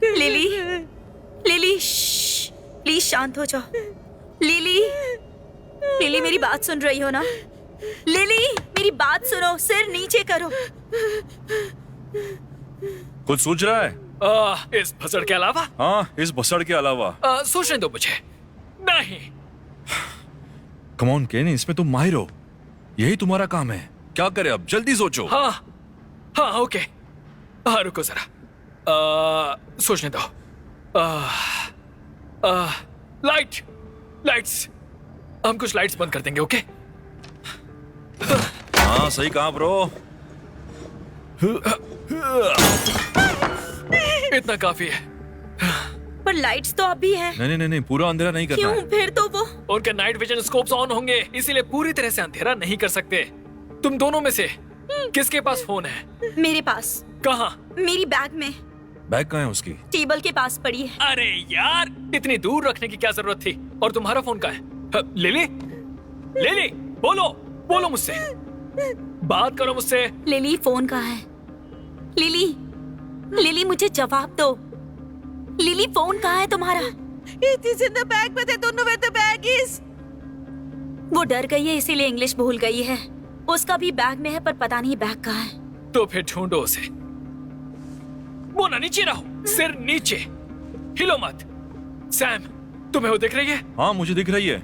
लिली, लिली, श्श्श, प्लीज शांत हो जाओ। लिली, लिली मेरी बात सुन रही हो ना? लिली, मेरी बात सुनो, सिर नीचे करो। कुछ सोच रहा है? इस भसड़ के अलावा? हाँ, इस भसड़ के अलावा। सोचने दो मुझे। नहीं। कम ऑन केन, इसमें तुम माहिर हो। यही तुम्हारा काम है। क्या करे अब? जल्दी सोचो। हाँ हाँ, ओके। हाँ, रुको जरा। सोचने दो। लाइट्स। हम कुछ लाइट्स बंद कर देंगे, ओके? हाँ, सही कहा ब्रो। इतना काफी है। पर लाइट्स तो अभी है। नहीं नहीं नहीं, पूरा अंधेरा नहीं करना क्यों? है। फिर तो वो उनके नाइट विजन स्कोप्स ऑन होंगे, इसीलिए पूरी तरह से अंधेरा नहीं कर सकते। तुम दोनों में से किसके पास फोन है? मेरे पास। कहाँ? मेरी बैग में, बैग कहाँ है उसकी? टेबल के पास पड़ी है। अरे यार, इतनी दूर रखने की क्या जरूरत थी? और तुम्हारा फोन कहाँ है? लिली, लिली, बोलो बोलो मुझसे, बात करो मुझसे। लिली, फोन कहाँ है? लिली, लिली मुझे जवाब दो। लिली, फोन कहाँ है तुम्हारा? It is in the bag, but I don't know where the bag is. वो डर गई है इसीलिए इंग्लिश भूल गई है। उसका भी बैग में है पर पता नहीं बैग कहाँ है। तो फिर ढूंढो उसे। मोना, नीचे रहो, सिर नीचे, हिलो मत। सैम, तुम्हें वो दिख रही है? हाँ मुझे दिख रही है।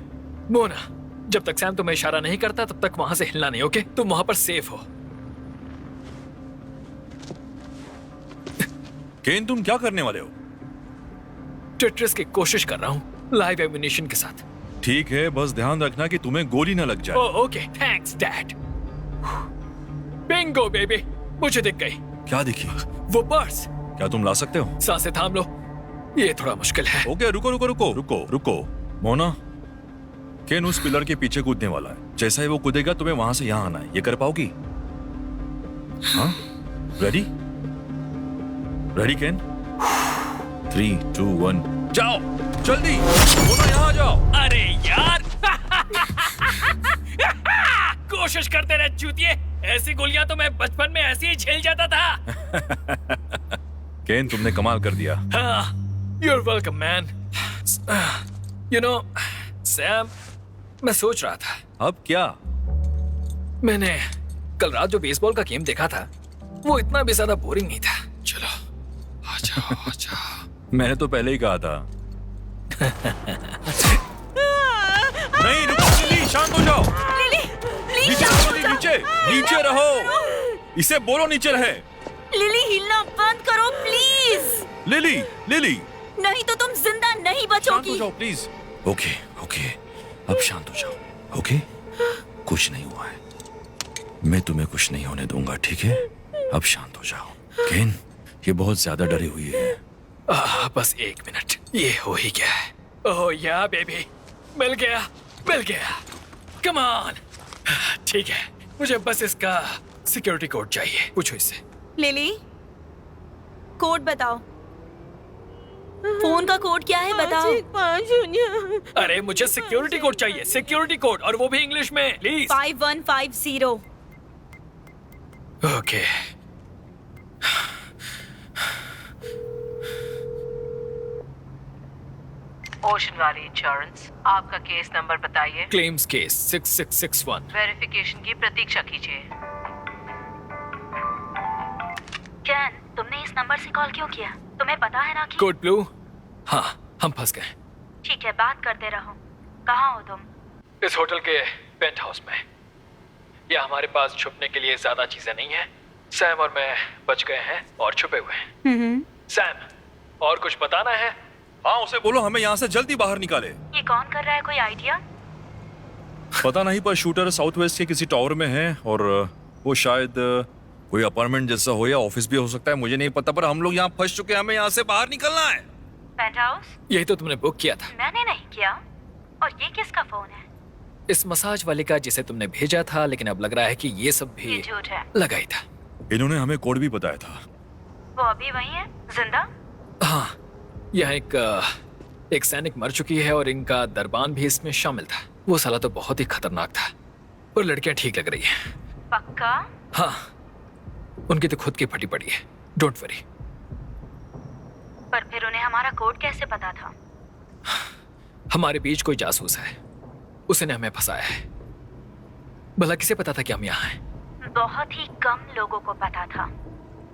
मोना, जब तक सैम तुम्हें इशारा नहीं करता तब तक वहां से हिलना नहीं, ओके? तुम वहां पर सेफ हो। केन, तुम क्या करने वाले हो? टेट्रिस की कोशिश कर रहा हूँ लाइव एम्यूनिशन के साथ। ठीक है, बस ध्यान रखना कि तुम्हें गोली न लग जाए। Okay, thanks dad. Bingo baby, मुझे दिख गई। क्या दिखी? वो पर्स। क्या तुम ला सकते हो? सांसें थाम लो, ये थोड़ा मुश्किल है। ओके, रुको रुको रुको रुको रुको। मोना, केन उस पिलर के पीछे कूदने वाला है। जैसा ही वो कूदेगा तुम्हें वहां से यहाँ आना है। ये कर पाओगी? हाँ, रेडी? रेडी केन? 3, 2, 1, जाओ जल्दी। मोना, यहाँ आ जाओ। अरे यार कोशिश करते रहे चूतिए, ऐसी गोलियां तो मैं बचपन में ऐसे ही झेल जाता था। केन, तुमने कमाल कर दिया। You're welcome, man. You know, Sam, मैं सोच रहा था, अब क्या? मैंने कल रात जो बेसबॉल का गेम देखा था वो इतना भी ज्यादा बोरिंग नहीं था। चलो आ जाओ आ जाओ। मैंने तो पहले ही कहा था। नहीं, रुको लिली, शांत हो जाओ। लिली, प्लीज नीचे शांत रहो, हो लिली, जाओ। नीचे नीचे रहो। इसे बोलो नीचे रहे। लिली, हिलना बंद करो प्लीज। लिली, लिली, नहीं तो तुम जिंदा नहीं शांत हो बचोगी। जाओ प्लीज। ओके ओके, अब शांत हो जाओ। ओके, कुछ नहीं हुआ है। मैं तुम्हें कुछ नहीं होने दूंगा, ठीक है? अब शांत हो जाओ। केन, ये बहुत ज्यादा डरी हुई है। बस 1 मिनट, ये हो ही गया है। ओह या बेबी, मिल गया मिल गया। Come on. ठीक है, मुझे बस इसका सिक्योरिटी कोड चाहिए। पूछो इससे। लिली, कोड बताओ। फोन का कोड क्या है बताओ। 5 अरे मुझे सिक्योरिटी कोड चाहिए, सिक्योरिटी कोड, और वो भी इंग्लिश में please. 5150। Okay. Ocean valley insurance, आपका केस नंबर बताइए। Claims case 6661। वेरिफिकेशन की प्रतीक्षा कीजिए। कैन, तुमने इस नंबर से कॉल क्यों किया? तुम्हें पता है ना कि कोड ब्लू। हाँ, हम फंस गए। ठीक है, बात करते रहो। कहाँ हो तुम? इस होटल के पेंट हाउस में। या हमारे पास छुपने के लिए ज्यादा चीजें नहीं है। सैम और मैं बच गए हैं और छुपे हुए हैं। सैम, और कुछ बताना है? हाँ, उसे बोलो हमें यहाँ से जल्दी बाहर निकाले। ये कौन कर रहा है, कोई आइडिया? पता नहीं, पर शूटर साउथ वेस्ट के किसी टावर में है और वो शायद कोई अपार्टमेंट जैसा हो या ऑफिस भी हो सकता है, मुझे नहीं पता। पर हम लोग यहाँ फंस चुके हैं, हमें यहाँ से बाहर निकलना है। Paint house? यही तो तुमने बुक किया था। मैंने नहीं किया। और ये किसका फोन है? इस मसाज वाले का, जिसे तुमने भेजा था, लेकिन अब लग रहा है कि ये सब भी ये झूठ है। लगा ही था। इन्होंने हमें कोड भी बताया था। वो अभी वही है, जिंदा? हाँ, यहाँ एक सैनिक मर चुकी है और इनका दरबान भी इसमें शामिल था। वो साला तो बहुत ही खतरनाक था, पर लड़कियां ठीक लग रही हैं। पक्का? हाँ, उनकी तो खुद की फटी पड़ी है। Don't worry. पर फिर उन्हें हमारा कोड कैसे पता था? हमारे बीच कोई जासूस है, उसने हमें फंसाया है। भला किसे पता था कि हम यहाँ हैं? बहुत ही कम लोगों को पता था।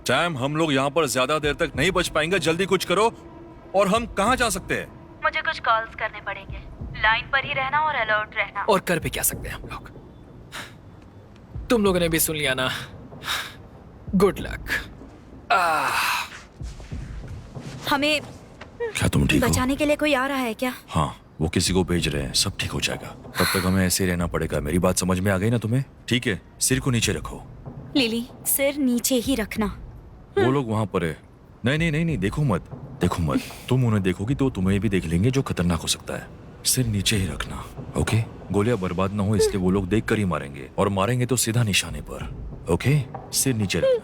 सैम, हम लोग यहाँ पर ज्यादा देर तक नहीं बच पाएंगे। जल्दी कुछ करो। और हम कहाँ जा सकते हैं? मुझे कुछ कॉल्स करने पड़ेंगे। लाइन पर ही रहना और अलर्ट रहना। और कर भी क्या सकते हैं हम लोग? तुम लोगों ने भी सुन लिया ना। Good luck. हमें क्या तुम ठीक हो? बचाने के लिए कोई आ रहा है क्या? हाँ, वो किसी को भेज रहे हैं। सब ठीक हो जाएगा। तब तक हमें ऐसे ही रहना पड़ेगा। मेरी बात समझ में आ गई ना तुम्हें? ठीक है, सिर को नीचे रखो। लिली, सिर नीचे ही रखना। वो लोग वहां पर है। नहीं नहीं नहीं नहीं, देखो मत। देखो मत, तुम उन्हें देखोगी तो तुम्हें भी देख लेंगे, जो खतरनाक हो सकता है। सिर नीचे ही रखना, ओके? गोलियां बर्बाद ना हो इसलिए वो लोग देख कर ही मारेंगे, और मारेंगे तो सीधा निशाने पर, ओके? सिर नीचे रखना।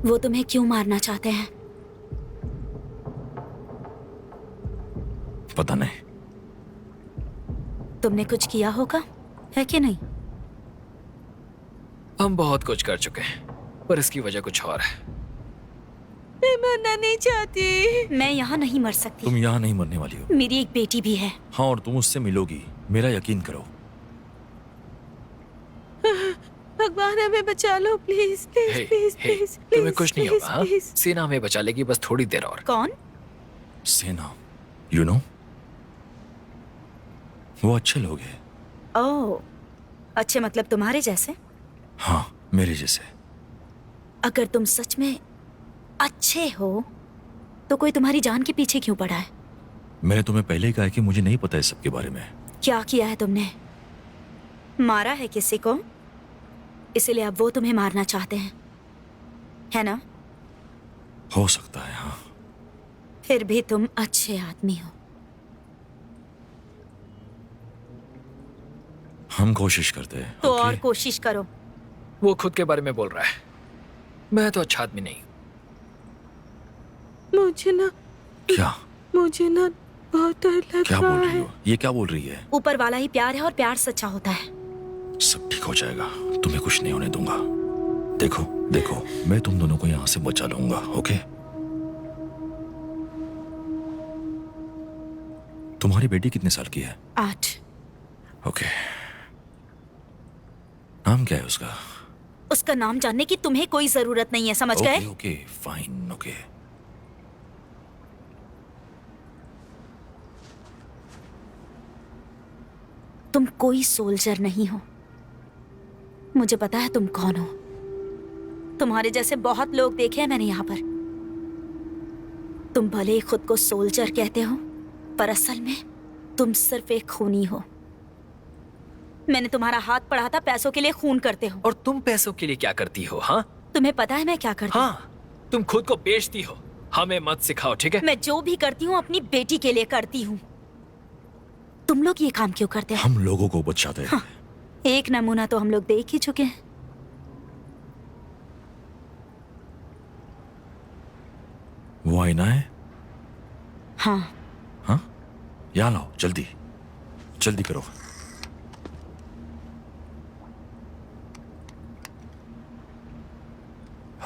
वो तुम्हें क्यों मारना चाहते हैं? पता नहीं। तुमने कुछ किया होगा, है कि नहीं? हम बहुत कुछ कर चुके हैं, पर इसकी वजह कुछ और है। मैं मरना नहीं चाहती। मैं यहाँ नहीं मर सकती। तुम यहाँ नहीं मरने वाली हो। मेरी एक बेटी भी है। हाँ, और तुम उससे मिलोगी, मेरा यकीन करो। भगवान हमें बचा लो, please please hey, please hey, please. तुम्हें कुछ नहीं होगा, हाँ? सेना हमें बचा लेगी, बस थोड़ी देर और। कौन? सेना, यू नो, वो अच्छे लोग हैं। ओह, अच्छे मतलब तुम्हारे जैसे? हाँ, मेरे जैसे। अगर तुम सच में अच्छे हो तो कोई तुम्हारी जान के पीछे क्यों पड़ा है? मैंने तुम्हें पहले ही कहा है कि मुझे नहीं पता इस सब के बारे में। क्या किया है तुमने? मारा है किसी को, इसलिए अब वो तुम्हें मारना चाहते हैं, है ना? हो सकता है, हाँ। फिर भी तुम अच्छे आदमी हो। हम कोशिश करते हैं। तो ओके? और कोशिश करो। वो खुद के बारे में बोल रहा है, मैं तो अच्छा आदमी नहीं। मुझे ना बहुत डर लग क्या रहा बोल रही है। हो? ये क्या बोल रही है? ऊपर वाला ही प्यार है और प्यार सच्चा होता है। सब ठीक हो जाएगा, तुम्हें कुछ नहीं होने दूंगा। देखो देखो, मैं तुम दोनों को यहाँ से बचा लूंगा, ओके? तुम्हारी बेटी कितने साल की है? 8। ओके। नाम क्या है उसका? उसका नाम जानने की तुम्हें कोई जरूरत नहीं है, समझ गए? Okay okay, fine, okay. तुम कोई सोल्जर नहीं हो, मुझे पता है तुम कौन हो। तुम्हारे जैसे बहुत लोग देखे हैं मैंने यहाँ पर। तुम भले ही खुद को सोल्जर कहते हो, पर असल में तुम सिर्फ एक खूनी हो। मैंने तुम्हारा हाथ पढ़ा था, पैसों के लिए खून करते हो। और तुम पैसों के लिए क्या करती हो, हाँ? तुम्हें पता है मैं क्या करती हूँ? हाँ, तुम खुद को बेचती हो। हमें मत सिखाओ, ठीक है? मैं जो भी करती हूँ अपनी बेटी के लिए करती हूँ। तुम लोग ये काम क्यों करते हो? हम लोगों को बचाते हैं। हाँ, एक नमूना तो हम लोग देख ही चुके हैं। वो आईना है? हाँ। हाँ, यहाँ लाओ, जल्दी जल्दी करो।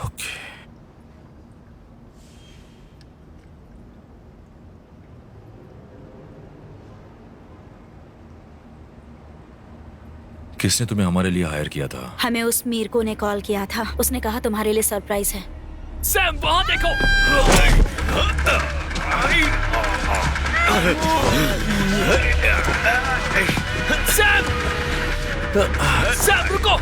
ओके। किसने तुम्हें हमारे लिए हायर किया था? हमें उस मीरको ने कॉल किया था, उसने कहा तुम्हारे लिए सरप्राइज है। सैम, वहां देखो। सैम! सैम, रुको!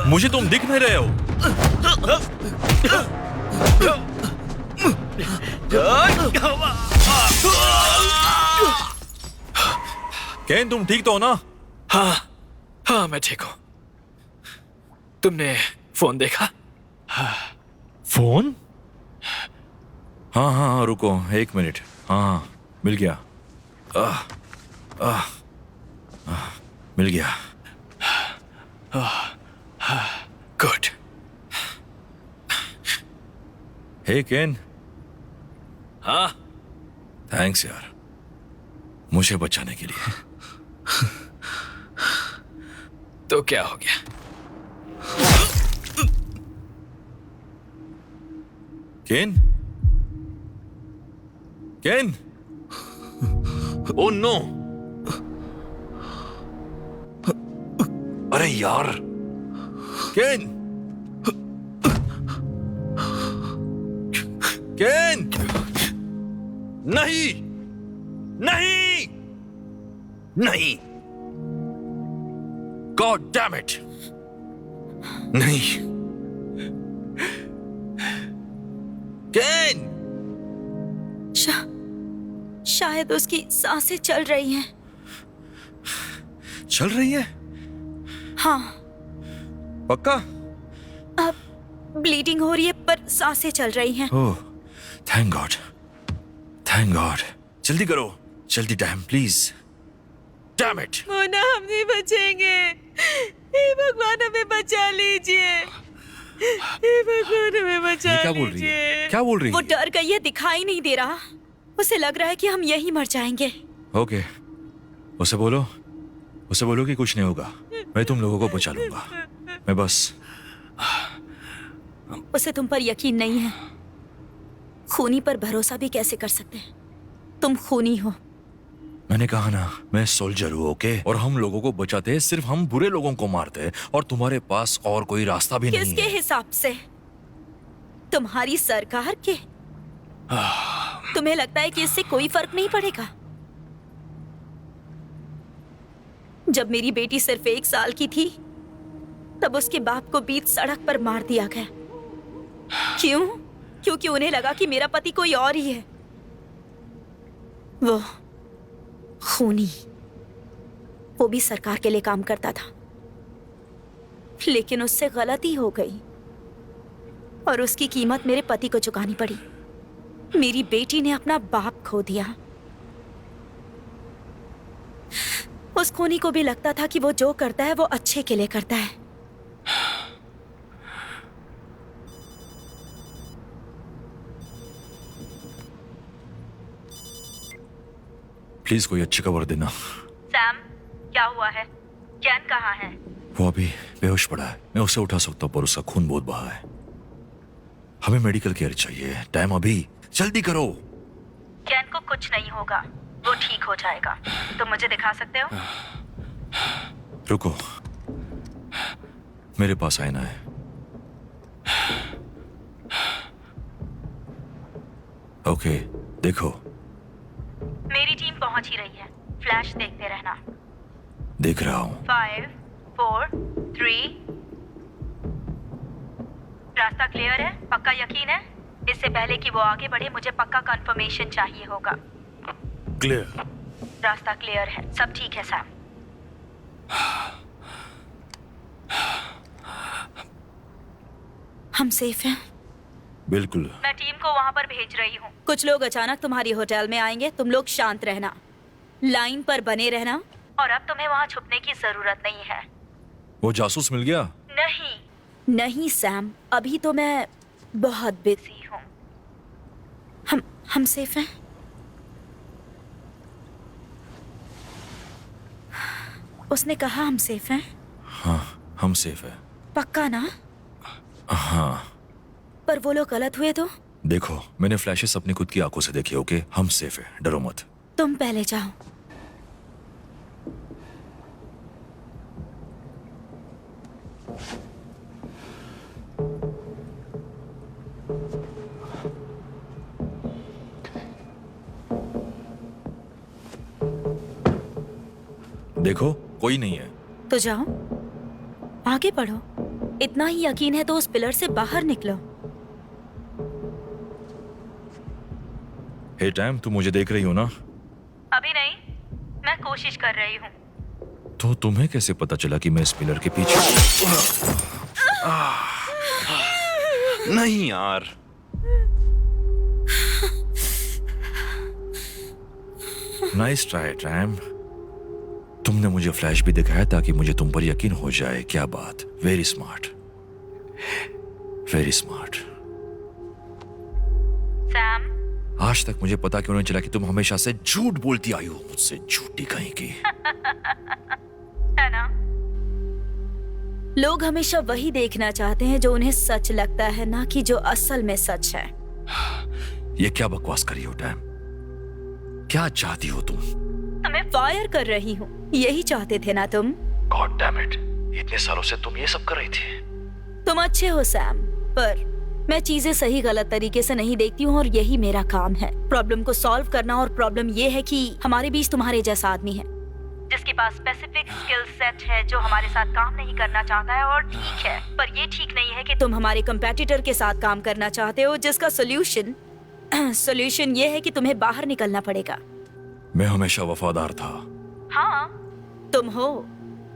मुझे तुम दिख नहीं रहे हो। केन, तुम ठीक तो हो ना? हाँ हाँ, मैं ठीक हूँ। तुमने फोन देखा? फोन? हाँ हाँ हाँ, रुको 1 मिनट। हाँ, मिल गया। मिल गया। गुड। हे केन। हाँ, थैंक्स यार, मुझे बचाने के लिए। तो क्या हो गया? केन? केन? Oh no! अरे यार, केन! केन! नहीं! नहीं! नहीं! God damn it! नहीं केन! शायद उसकी सांसें चल रही हैं। चल रही है? हाँ, पक्का? अब ब्लीडिंग हो रही है पर सांसें चल रही हैं। ओह, थैंक गॉड, थैंक गॉड। जल्दी करो, जल्दी dam, please. Damn it! Mona, हम नहीं बचेंगे। हे भगवान, हमें बचा लीजिए। हे भगवान, हमें बचा ये क्या बोल रही है? लीजिए। क्या बोल रही वो है? डर गई है, दिखाई नहीं दे रहा। उसे लग रहा है कि हम यहीं मर जाएंगे। ओके, उसे बोलो कि कुछ नहीं होगा। मैं तुम लोगों को बचा लूंगा। मैं बस उसे तुम पर यकीन नहीं है। खूनी पर भरोसा भी कैसे कर सकते हैं? तुम खूनी हो। मैंने कहा ना, मैं सोल्जर हूँ, ओके? और हम लोगों को बचाते हैं, सिर्फ हम बुरे लोगों को मारते हैं, और तुम्हारे पास और कोई रास्ता भी नहीं किसके है। हिसाब से? तुम्हारी सरकार के? तुम्हें लगता है कि इससे कोई फर्क नहीं पड़ेगा? जब मेरी बेटी सिर्फ 1 साल की थी, तब उसके बाप को बीच सड़क पर मार दिया गया। क्यों? क्योंकि उन्हें लगा कि मेरा पति कोई और ही है। वो खूनी, वो भी सरकार के लिए काम करता था, लेकिन उससे गलती हो गई और उसकी कीमत मेरे पति को चुकानी पड़ी। मेरी बेटी ने अपना बाप खो दिया। उस खूनी को भी लगता था कि वो जो करता है वो अच्छे के लिए करता है। प्लीज कोई अच्छी खबर देना। सैम, क्या हुआ है? कैन कहाँ है? वो अभी बेहोश पड़ा है। मैं उसे उठा सकता हूँ पर उसका खून बहुत बहा है। हमें मेडिकल केयर चाहिए। टाइम अभी, जल्दी करो। कैन को कुछ नहीं होगा, वो ठीक हो जाएगा। तुम मुझे दिखा सकते हो? रुको, मेरे पास आईना है। ओके, देखो। मेरी टीम पहुंच ही रही है। फ्लैश देखते रहना। देख रहा हूँ। 5, 4, 3। रास्ता क्लियर है? पक्का यकीन है? इससे पहले कि वो आगे बढ़े, मुझे पक्का कंफर्मेशन चाहिए होगा। क्लियर। रास्ता क्लियर है, सब ठीक है सैम। हम सेफ हैं? बिल्कुल। मैं टीम को वहां पर भेज रही हूँ। कुछ लोग अचानक तुम्हारी होटल में आएंगे। तुम लोग शांत रहना, लाइन पर बने रहना, और अब तुम्हें वहां छुपने की जरूरत नहीं है। वो जासूस मिल गया? नहीं सैम, अभी तो मैं बहुत बिजी हूँ। हम सेफ हैं? उसने कहा हम सेफ हैं? हाँ, हम सेफ है। पक्का ना? हाँ। पर वो लोग गलत हुए तो? देखो, मैंने फ्लैशेस अपनी खुद की आंखों से देखी, ओके? हम सेफ है, डरो मत। तुम पहले जाओ। देखो, कोई नहीं है। तो जाओ, आगे बढ़ो। इतना ही यकीन है तो उस पिलर से बाहर निकलो। हे टैम, तुम मुझे देख रही हो ना? अभी नहीं, मैं कोशिश कर रही हूँ। तो तुम्हें कैसे पता चला कि मैं इस पिलर के पीछे? नहीं यार। Nice try time. तुमने मुझे फ्लैश भी दिखाया ताकि मुझे तुम पर यकीन हो जाए। क्या बात, very smart, very smart. Sam, आज तक मुझे पता क्यों नहीं चला कि तुम हमेशा से झूठ बोलती आई हो। मुझसे झूठी कहीं की। है ना? लोग हमेशा वही देखना चाहते हैं जो उन्हें सच लगता है, ना कि जो असल में सच है। ये क्या बकवास करी हो टैम? क्या चाहती हो तुम? तुम्हें फायर कर रही हूँ, यही चाहते थे ना तुम? गॉड डैम इट, इतने सालों से तुम ये सब कर रही थी। तुम अच्छे हो सैम, पर मैं चीजें सही गलत तरीके से नहीं देखती हूँ और यही मेरा काम है। प्रॉब्लम को सॉल्व करना, और प्रॉब्लम ये है कि हमारे बीच तुम्हारे जैसा आदमी है जिसके पास स्पेसिफिक स्किल सेट है, जो हमारे साथ काम नहीं करना चाहता है। और ठीक है, पर ये ठीक नहीं है कि तुम हमारे कंपेटिटर के साथ काम करना चाहते हो, जिसका सोल्यूशन ये है कि तुम्हें बाहर निकलना पड़ेगा। मैं हमेशा वफादार था। हाँ, तुम हो,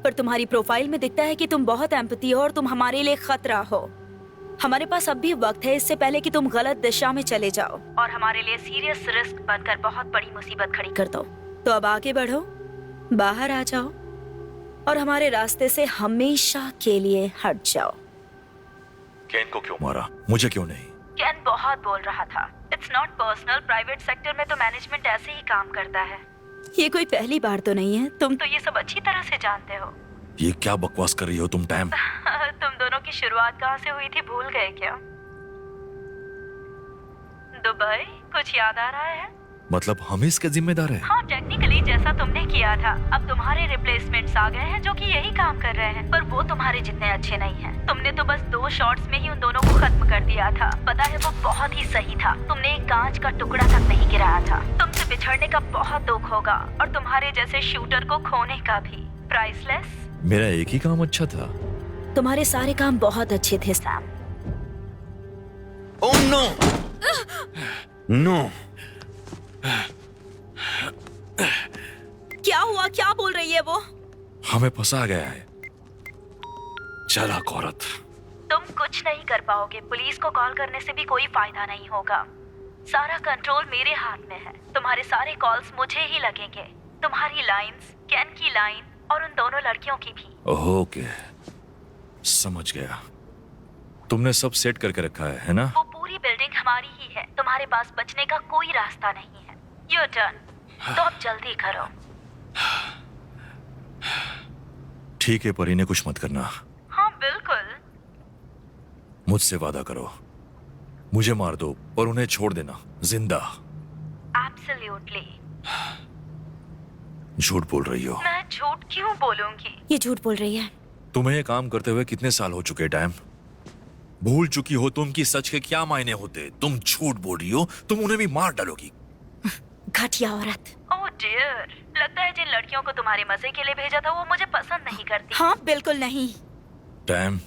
पर तुम्हारी प्रोफाइल में दिखता है कि तुम बहुत एम्पैथी हो और तुम हमारे लिए खतरा हो। हमारे पास अब भी वक्त है, इससे पहले कि तुम गलत दिशा में चले जाओ और हमारे लिए सीरियस रिस्क बनकर बहुत बड़ी मुसीबत खड़ी कर दो। तो अब आगे बढ़ो, बाहर आ जाओ और हमारे रास्ते से हमेशा के लिए हट जाओ। केन को क्यों मारा? मुझे क्यों नहीं? केन बहुत बोल रहा था। It's not personal, private sector में तो मैनेजमेंट ऐसे ही काम करता है। ये कोई पहली बार तो नहीं है, तुम तो ये सब अच्छी तरह से जानते हो। ये क्या बकवास कर रही हो तुम टैम? तुम दोनों की शुरुआत कहाँ से हुई थी, भूल गए क्या? दुबई? कुछ याद आ रहा है? मतलब हम इसके जिम्मेदार हैं? हाँ, टेक्निकली जैसा तुमने किया था, अब तुम्हारे रिप्लेसमेंट्स आ गए हैं जो कि यही काम कर रहे हैं, पर वो तुम्हारे जितने अच्छे नहीं हैं। तुमने तो बस 2 शॉट्स में ही उन दोनों को खत्म कर दिया था। पता है, वो बहुत ही सही था। तुमने एक कांच का टुकड़ा तक नहीं गिराया था। तुमसे बिछड़ने का बहुत दुख होगा और तुम्हारे जैसे शूटर को खोने का भी। प्राइसलेस। मेरा एक ही काम अच्छा था। तुम्हारे सारे काम बहुत अच्छे थे सैम। Oh no! नो! क्या हुआ? क्या बोल रही है वो? हमें फंसा गया है। चालाक औरत। तुम कुछ नहीं कर पाओगे। पुलिस को कॉल करने से भी कोई फायदा नहीं होगा। सारा कंट्रोल मेरे हाथ में है। तुम्हारे सारे कॉल्स मुझे ही लगेंगे। तुम्हारी लाइंस, केन की लाइन और उन दोनों लड़कियों की भी। ओके, समझ गया। तुमने सब सेट करके रखा है ना? वो पूरी बिल्डिंग हमारी ही है। तुम्हारे पास बचने का कोई रास्ता नहीं है। Your turn। तो अब जल्दी करो। ठीक है, पर इन्हें कुछ मत करना। हाँ बिल्कुल। मुझसे वादा करो। मुझे मार दो पर उन्हें छोड़ देना जिंदा। Absolutely। झूठ बोल रही हो। मैं झूठ क्यों बोलूंगी? ये झूठ बोल रही है। तुम्हें ये काम करते हुए कितने साल हो चुके टैम? भूल चुकी हो तुम कि सच के क्या मायने होते। तुम झूठ बोल रही हो, तुम उन्हें भी मार डालोगी। घटिया औरत। ओह डियर, लगता है जिन लड़कियों को तुम्हारे मजे के लिए भेजा था वो मुझे पसंद नहीं करती। हाँ बिल्कुल नहीं। टैम,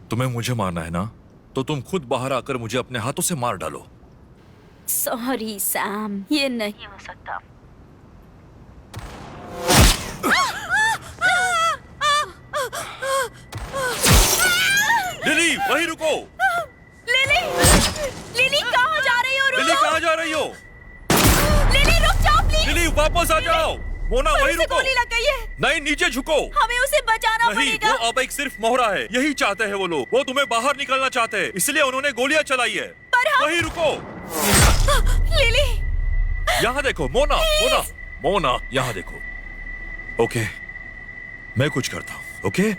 तुम्हें मुझे मारना है ना, तो तुम खुद बाहर आकर मुझे अपने हाथों से मार डालो। सॉरी सैम, ये नहीं हो सकता। लिली, वहीं रुको। लिली, लिली कहाँ जा रही हो? लिली कहाँ जा रही हो? लिली रुक जाओ प्लीज। लिली वापस आ जाओ। मोना वहीं रुको। गोली लग गई है। नहीं, नीचे झुको। हमें उसे बचाना नहीं, पड़ेगा। वो अब एक सिर्फ मोहरा है। यही चाहते हैं वो लोग। वो तुम्हें बाहर निकलना चाहते हैं, इसलिए उन्होंने गोलियां चलाई है। पर हम... वहीं रुको। लिली, यहाँ देखो। मोना, मोना, मोना, यहाँ देखो। ओके, मैं कुछ करता हूँ। ओके,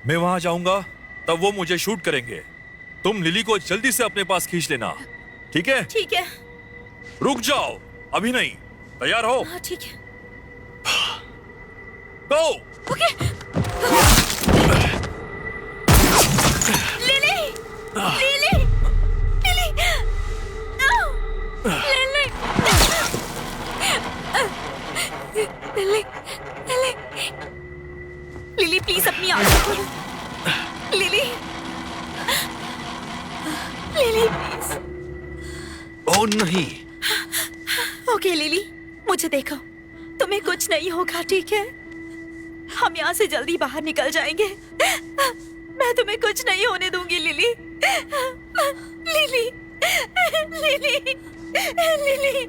मैं वहां जाऊंगा, तब वो मुझे शूट करेंगे। तुम लिली को जल्दी से अपने पास खींच लेना, ठीक है? ठीक है। रुक जाओ, अभी नहीं। तैयार हो? हाँ ठीक है। Go. Okay. Lily, Lily, Lily, Lily, Lily, Lily, Lily please अपनी आंखें खोलो। Lily, Lily please. ओह नहीं। ओके लिली, मुझे देखो, तुम्हें कुछ नहीं होगा, ठीक है? हम यहाँ से जल्दी बाहर निकल जाएंगे। मैं तुम्हें कुछ नहीं होने दूंगी Lily. Lily, Lily, Lily.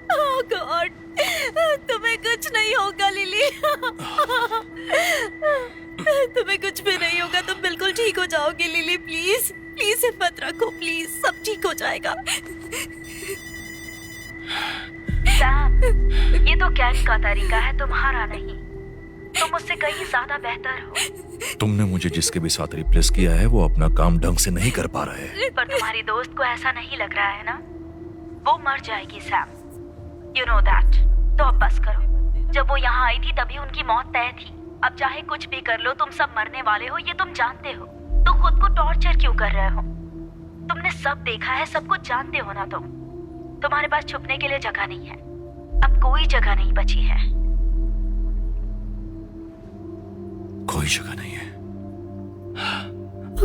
Oh God, तुम्हें कुछ नहीं होगा लिली। तुम्हें कुछ भी नहीं होगा, तुम बिल्कुल ठीक हो जाओगे लिली। प्लीज प्लीज हिम्मत रखो, प्लीज सब ठीक हो जाएगा। सैम, ये तो कैन का तरीका है, तुम्हारा नहीं। तुम मुझसे कहीं ज्यादा बेहतर हो। तुमने मुझे जिसके भी साथ रिप्लेस किया है वो अपना काम ढंग से नहीं कर पा रहा है। पर तुम्हारी दोस्त को ऐसा नहीं लग रहा है ना? वो मर जाएगी सैम, यू नो दैट। तो अब बस करो। जब वो यहाँ आई थी तभी उनकी मौत तय थी। अब चाहे कुछ भी कर लो, तुम सब मरने वाले हो, ये तुम जानते हो। तो खुद को टॉर्चर क्यों कर रहे हो? तुमने सब देखा है, सब कुछ जानते हो ना तुम। तुम्हारे पास छुपने के लिए जगह नहीं है। अब कोई जगह नहीं बची है। कोई जगह नहीं है।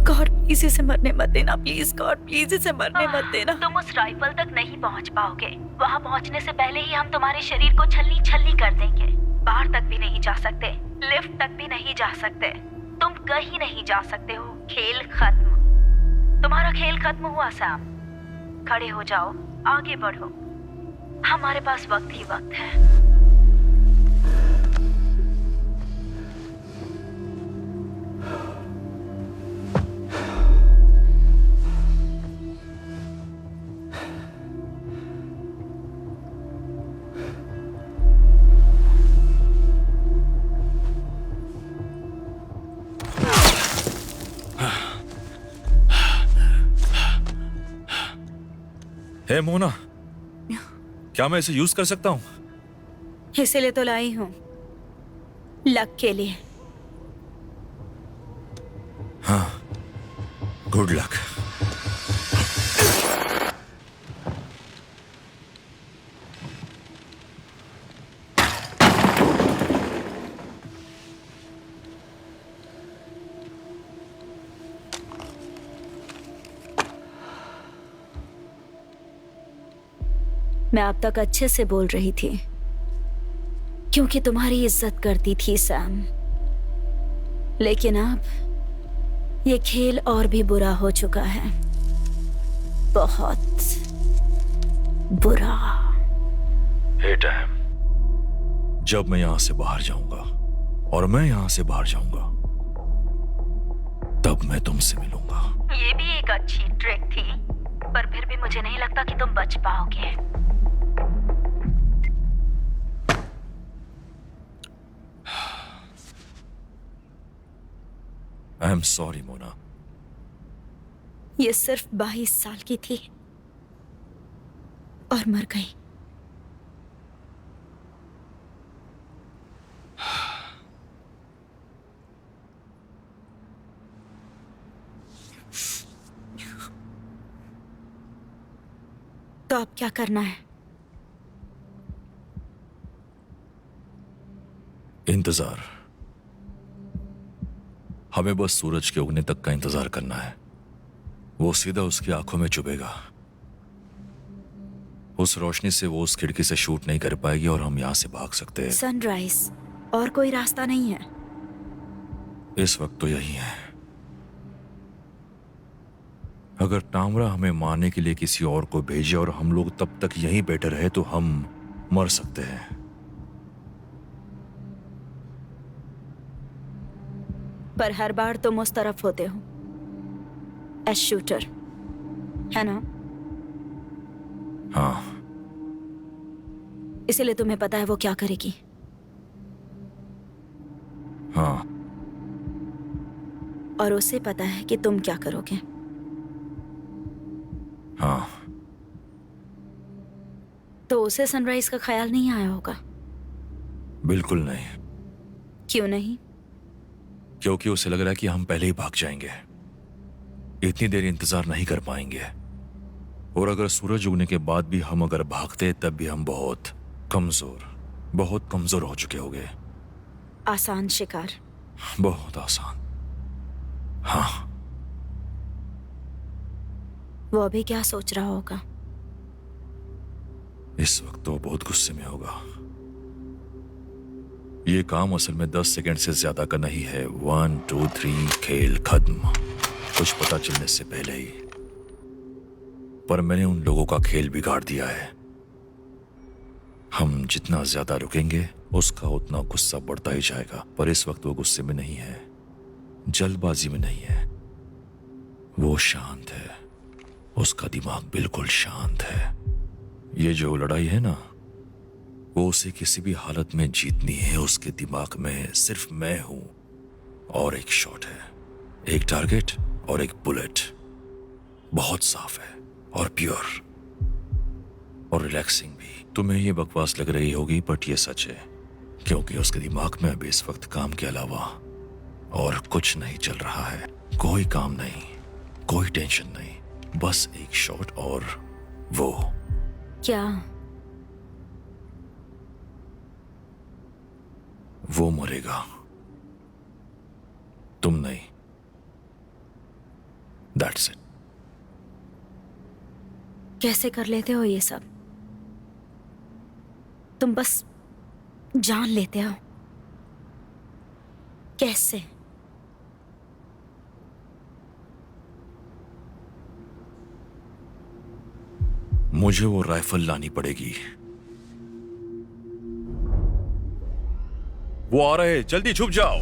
गॉड प्लीज इसे मरने मत देना, प्लीज गॉड प्लीज इसे मरने मत देना। तुम उस राइफल तक नहीं पहुंच पाओगे। वहां पहुंचने से पहले ही हम तुम्हारे शरीर को छलनी छलनी कर देंगे। बाहर तक भी नहीं जा सकते, लिफ्ट तक भी नहीं जा सकते, तुम कहीं नहीं जा सकते हो। खेल खत्म। तुम्हारा खेल खत्म हुआ सैम। खड़े हो जाओ, आगे बढ़ो। हमारे पास वक्त ही वक्त है। हे मोना, क्या मैं इसे यूज कर सकता हूं? इसीलिए तो लाई हूं, लक के लिए। हाँ, गुड लक। मैं अब तक अच्छे से बोल रही थी क्योंकि तुम्हारी इज्जत करती थी सैम, लेकिन अब ये खेल और भी बुरा हो चुका है, बहुत बुरा। हे डैम, जब मैं यहां से बाहर जाऊंगा और मैं यहां से बाहर जाऊंगा तब मैं तुमसे मिलूंगा। ये भी एक अच्छी ट्रिक थी, पर फिर भी मुझे नहीं लगता कि तुम बच पाओगे। I am sorry Mona. ये सिर्फ 22 साल की थी और मर गई। तो अब क्या करना है? इंतजार। हमें बस सूरज के उगने तक का इंतजार करना है। वो सीधा उसकी आंखों में चुभेगा। उस रोशनी से वो उस खिड़की से शूट नहीं कर पाएगी और हम यहां से भाग सकते हैं। सनराइज, और कोई रास्ता नहीं है। इस वक्त तो यही है। अगर टामरा हमें मारने के लिए किसी और को भेजे और हम लोग तब तक यहीं बैठे रहे तो हम मर सकते हैं। पर हर बार तुम उस तरफ होते हो एज शूटर, है ना? हाँ, इसीलिए तुम्हें पता है वो क्या करेगी। हाँ। और उसे पता है कि तुम क्या करोगे। हाँ। तो उसे सनराइज का ख्याल नहीं आया होगा। बिल्कुल नहीं। क्यों नहीं? क्योंकि उसे लग रहा है कि हम पहले ही भाग जाएंगे, इतनी देर इंतजार नहीं कर पाएंगे। और अगर सूरज उगने के बाद भी हम अगर भागते तब भी हम बहुत कमजोर हो चुके होंगे। आसान शिकार। बहुत आसान। हाँ। वो अभी क्या सोच रहा होगा? इस वक्त तो बहुत गुस्से में होगा। ये काम असल में 10 सेकंड से ज्यादा का नहीं है। 1 2 3 खेल खत्म, कुछ पता चलने से पहले ही। पर मैंने उन लोगों का खेल बिगाड़ दिया है। हम जितना ज्यादा रुकेंगे उसका उतना गुस्सा बढ़ता ही जाएगा। पर इस वक्त वो गुस्से में नहीं है, जल्दबाजी में नहीं है। वो शांत है, उसका दिमाग बिल्कुल शांत है। ये जो लड़ाई है ना, वो उसे किसी भी हालत में जीतनी है। उसके दिमाग में सिर्फ मैं हूं और एक शॉट है, एक टारगेट और एक बुलेट। बहुत साफ है और प्योर और रिलैक्सिंग भी। तुम्हें ये बकवास लग रही होगी बट ये सच है, क्योंकि उसके दिमाग में अभी इस वक्त काम के अलावा और कुछ नहीं चल रहा है। कोई काम नहीं, कोई टेंशन नहीं, बस एक शॉट और वो। क्या वो मरेगा, तुम नहीं। That's it. कैसे कर लेते हो ये सब? तुम बस जान लेते हो। कैसे? मुझे वो राइफल लानी पड़ेगी। वो आ रहे, जल्दी छुप जाओ।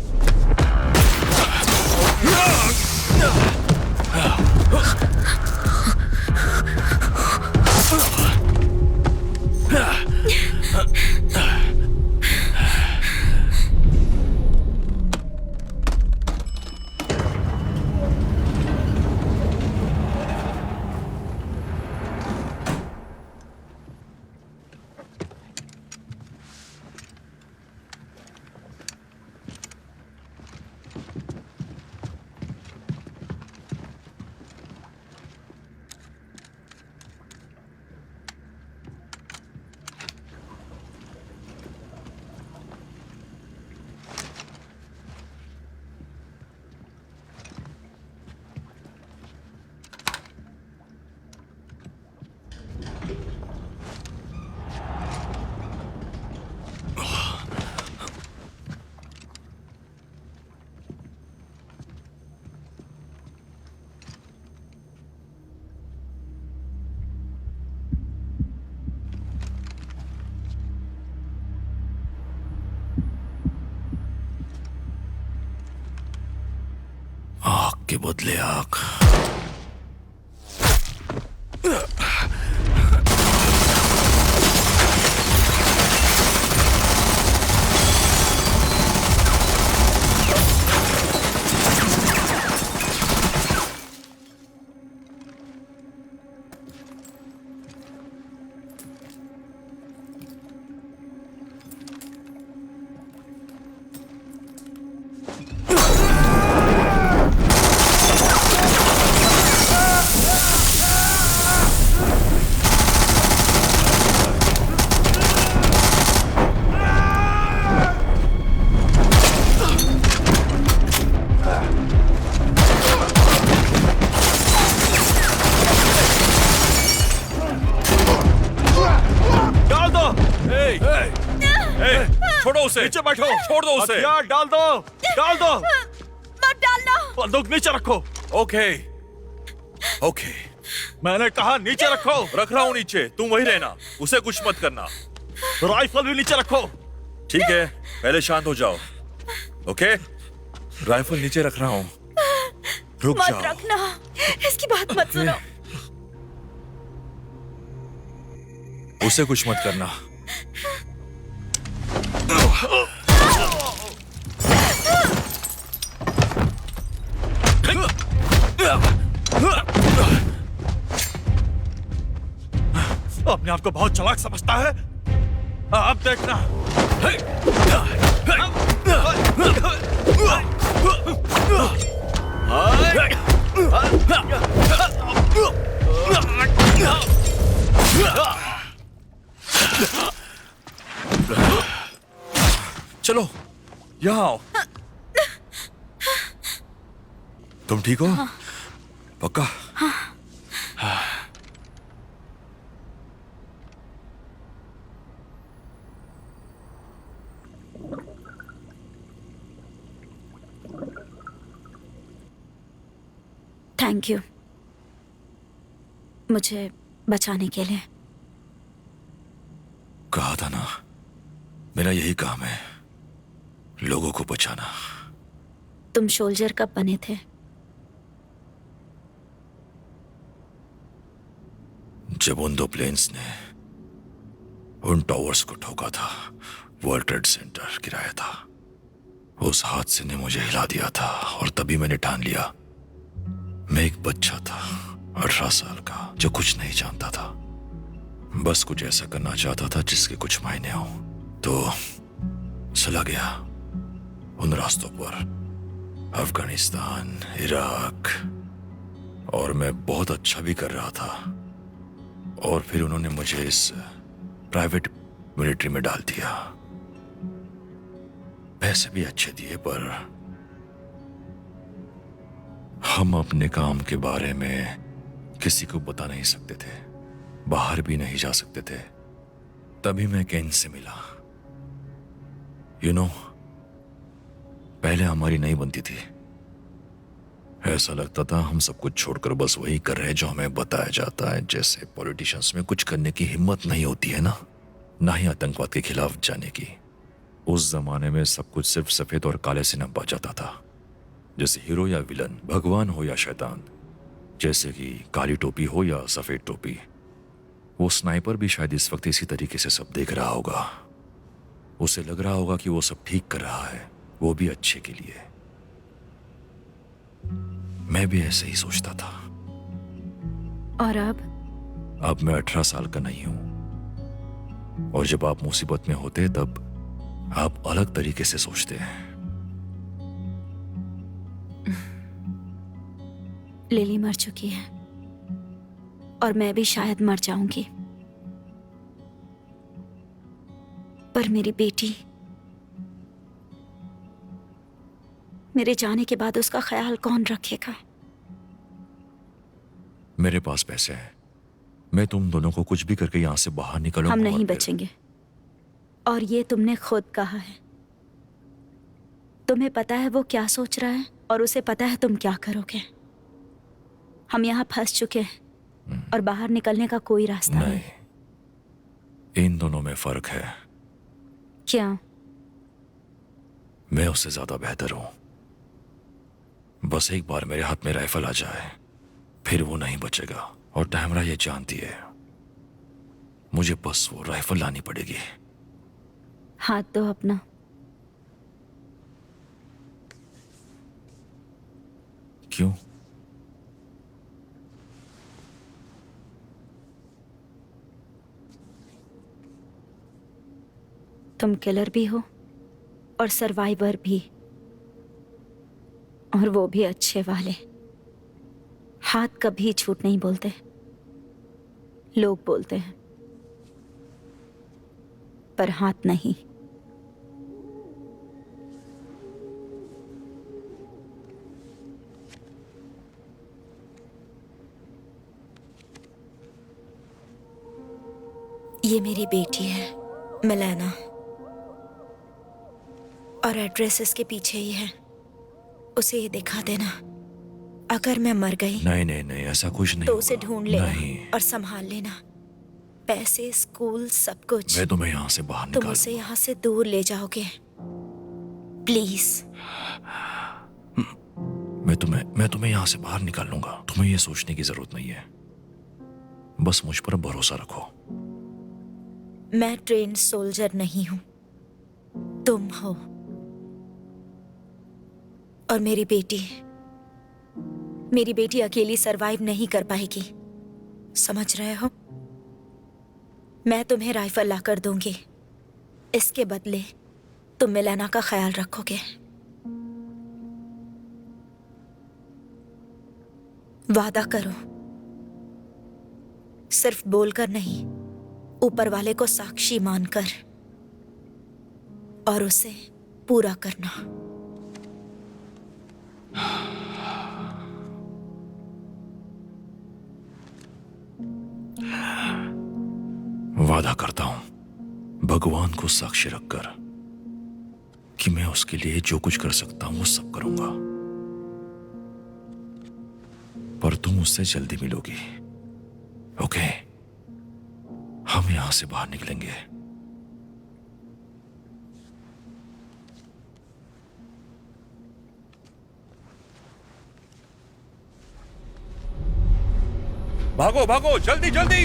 आग के बदले आग। छोड़ो उसे, नीचे बैठो, छोड़ दो उसे। हथियार डाल दो, डाल दो। मत डालना। बंदूक नीचे रखो। ओके ओके, मैंने कहा नीचे रखो। रख रहा हूं नीचे, तुम वही रहना, उसे कुछ मत करना। राइफल भी नीचे रखो। ठीक है, पहले शांत हो जाओ। ओके, राइफल नीचे रख रहा हूं, रुक मत जाओ। रखना, इसकी बात मत सुनो। उसे कुछ मत करना। अपने आप को बहुत चालाक समझता है। अब देखना। चलो यहाँ आओ। तुम ठीक हो? पक्का? थैंक यू मुझे बचाने के लिए। कहा था ना, मेरा यही काम है, लोगों को बचाना। तुम सोल्जर कब बने थे? जब उन दो प्लेन्स ने उन टावर्स को ठोका था, वर्ल्ड ट्रेड सेंटर गिराया था, उस हादसे ने मुझे हिला दिया था। और तभी मैंने ठान लिया, मैं एक बच्चा था 18 साल का, जो कुछ नहीं जानता था, बस कुछ ऐसा करना चाहता था जिसके कुछ मायने हो। तो चला गया उन रास्तों पर, अफगानिस्तान, इराक, और मैं बहुत अच्छा भी कर रहा था। और फिर उन्होंने मुझे इस प्राइवेट मिलिट्री में डाल दिया। पैसे भी अच्छे दिए, पर हम अपने काम के बारे में किसी को बता नहीं सकते थे, बाहर भी नहीं जा सकते थे। तभी मैं केन से मिला। पहले हमारी नहीं बनती थी। ऐसा लगता था हम सब कुछ छोड़कर बस वही कर रहे हैं जो हमें बताया जाता है। जैसे पॉलिटिशियंस में कुछ करने की हिम्मत नहीं होती है ना ही आतंकवाद के खिलाफ जाने की। उस जमाने में सब कुछ सिर्फ सफेद और काले से नपा जाता था, जैसे हीरो या विलन, भगवान हो या शैतान, जैसे कि काली टोपी हो या सफेद टोपी। वो स्नाइपर भी शायद इस वक्त इसी तरीके से सब देख रहा होगा। उसे लग रहा होगा कि वो सब ठीक कर रहा है, वो भी अच्छे के लिए। मैं भी ऐसे ही सोचता था। और अब मैं 18 साल का नहीं हूं, और जब आप मुसीबत में होते तब आप अलग तरीके से सोचते हैं। लिली मर चुकी है और मैं भी शायद मर जाऊंगी, पर मेरी बेटी, मेरे जाने के बाद उसका ख्याल कौन रखेगा? मेरे पास पैसे हैं, मैं तुम दोनों को कुछ भी करके यहां से बाहर निकलूंगा। हम नहीं बचेंगे, और ये तुमने खुद कहा है। तुम्हें पता है वो क्या सोच रहा है, और उसे पता है तुम क्या करोगे। हम यहाँ फंस चुके हैं और बाहर निकलने का कोई रास्ता नहीं। इन दोनों में फर्क है। क्या? मैं उससे ज्यादा बेहतर हूं। बस एक बार मेरे हाथ में राइफल आ जाए, फिर वो नहीं बचेगा। और टैमरा ये जानती है। मुझे बस वो राइफल लानी पड़ेगी। हाथ दो अपना। क्यों? तुम किलर भी हो और सर्वाइवर भी, और वो भी अच्छे वाले। हाथ कभी झूठ नहीं बोलते, लोग बोलते हैं, पर हाथ नहीं। ये मेरी बेटी है मिलेना, और एड्रेस इसके पीछे ही है। उसे ये दिखा देना। अगर मैं मर गई नहीं नहीं नहीं, ऐसा कुछ नहीं तो उसे होगा। ढूंढ लेना नहीं। और संभाल लेना। पैसे, स्कूल, सब कुछ। मैं तुम्हें यहाँ से बाहर तुम निकाल उसे यहाँ से दूर ले जाओगे, प्लीज। मैं तुम्हें यहाँ से बाहर निकाल लूंगा। तुम्हें ये सोचने की जरूरत नहीं है, बस मुझ पर भरोसा रखो। मैं ट्रेन्ड सोल्जर नहीं हूं, तुम हो। और मेरी बेटी अकेली सरवाइव नहीं कर पाएगी, समझ रहे हो? मैं तुम्हें राइफल ला कर दूंगी, इसके बदले तुम मिलेना का ख्याल रखोगे। वादा करो, सिर्फ बोलकर नहीं, ऊपर वाले को साक्षी मानकर, और उसे पूरा करना। वादा करता हूं भगवान को साक्षी रखकर कि मैं उसके लिए जो कुछ कर सकता हूं वो सब करूंगा। पर तुम उससे जल्दी मिलोगी, ओके? हम यहां से बाहर निकलेंगे। भागो भागो, जल्दी जल्दी।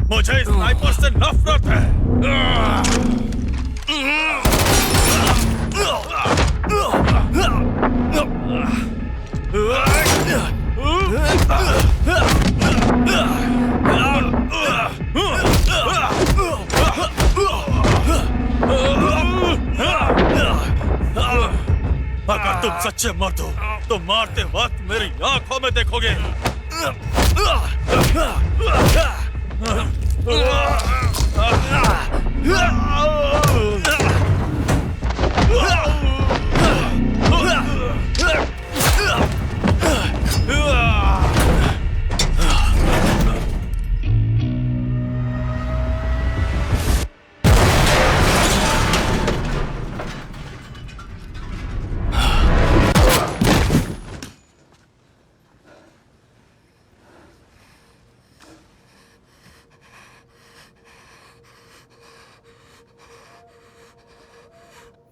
मुझे स्नाइपर से नफरत है। अगर तुम सच्चे मर्द हो तो मारते वक्त मेरी आंखों में देखोगे।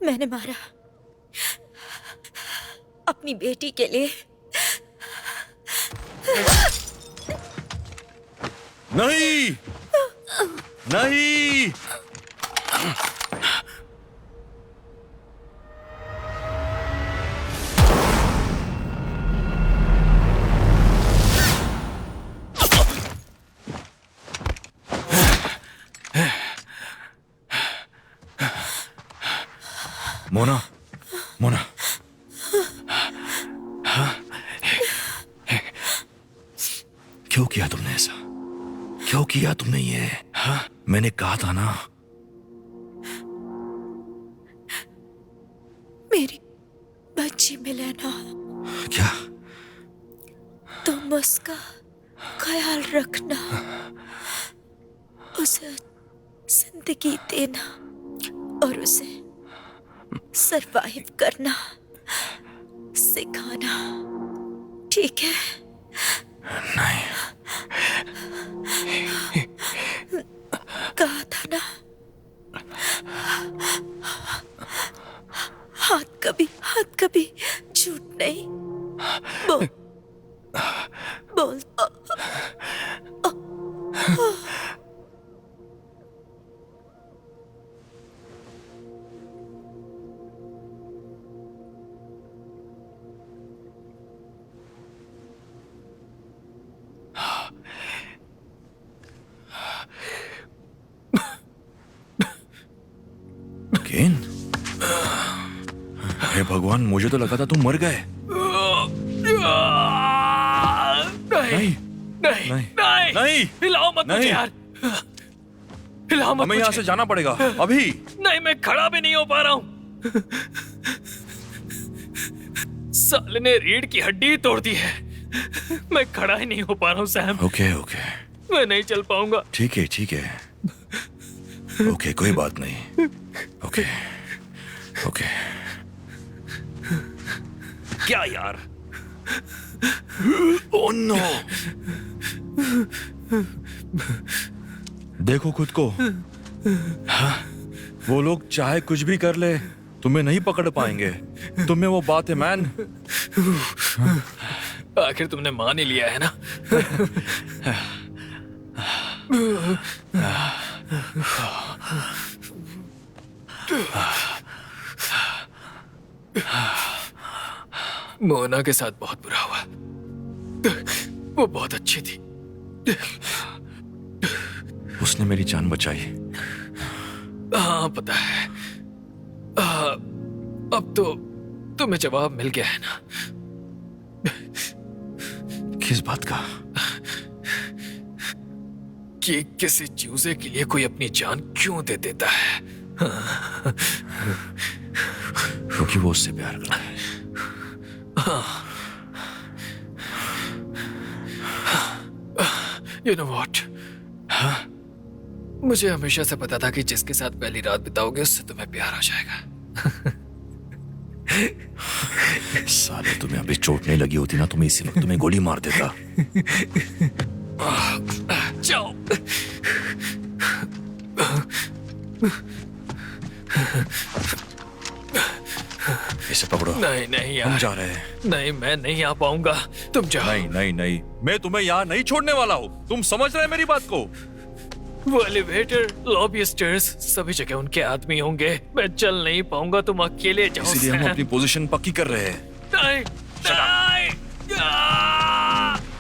मैंने मारा अपनी बेटी के लिए। नहीं, नहीं। मोना, मोना, क्यों किया तुमने ऐसा? क्यों किया तुमने ये? हाँ? मैंने कहा था ना। मेरी बच्ची मिले ना, क्या? तुम उसका ख्याल रखना, उसे जिंदगी देना और उसे सरवाइव करना सिखाना, ठीक है? नहीं। कहा था ना, हाथ कभी झूठ नहीं बोल बोल। केन, हे भगवान, मुझे तो लगा था तुम मर गए। नहीं नहीं नहीं, नहीं नहीं, हिलाओ मत मुझे नहीं। यार, हिलाओ मत हमें यहाँ मुझे। से जाना पड़ेगा अभी। नहीं, मैं खड़ा भी नहीं हो पा रहा हूँ। साले ने रीढ़ की हड्डी ही तोड़ दी है। मैं खड़ा ही नहीं हो पा रहा हूँ सैम। ओके ओके, मैं नहीं चल पाऊंगा। ठीक है ठीक है, ओके, कोई बात नहीं। Okay okay. क्या यार? Oh no! देखो खुद को। हाँ? वो लोग चाहे कुछ भी कर ले, तुम्हें नहीं पकड़ पाएंगे। तुम्हें वो बात है मैन। आखिर तुमने मान ही लिया है ना। मोना के साथ बहुत बुरा हुआ। वो बहुत अच्छी थी। उसने मेरी जान बचाई। हाँ पता है। अब तो तुम्हें जवाब मिल गया है ना। किस बात का? कि किसी चूजे के लिए कोई अपनी जान क्यों दे देता है। क्योंकि वो उससे प्यार करता है। You know what? मुझे हमेशा से पता था कि जिसके साथ पहली रात बिताओगे उससे तुम्हें प्यार आ जाएगा। साले, तुम्हें अभी चोट नहीं लगी होती ना, तुम्हें इसी वक्त तुम्हें गोली मार देता। जाओ। इसे पकड़ो। नहीं नहीं हम यार, जा रहे हैं। नहीं मैं नहीं आ पाऊंगा। तुम जाओ। नहीं नहीं नहीं, मैं तुम्हें यहाँ नहीं छोड़ने वाला हूँ। तुम समझ रहे मेरी बात को? वो एलिवेटर, लॉबी, स्टेयर्स, सभी जगह उनके आदमी होंगे। मैं चल नहीं पाऊंगा, तुम अकेले जाओ। इसीलिए हम सैम। अपनी पोजीशन पक्की कर रहे हैं। नहीं, नहीं,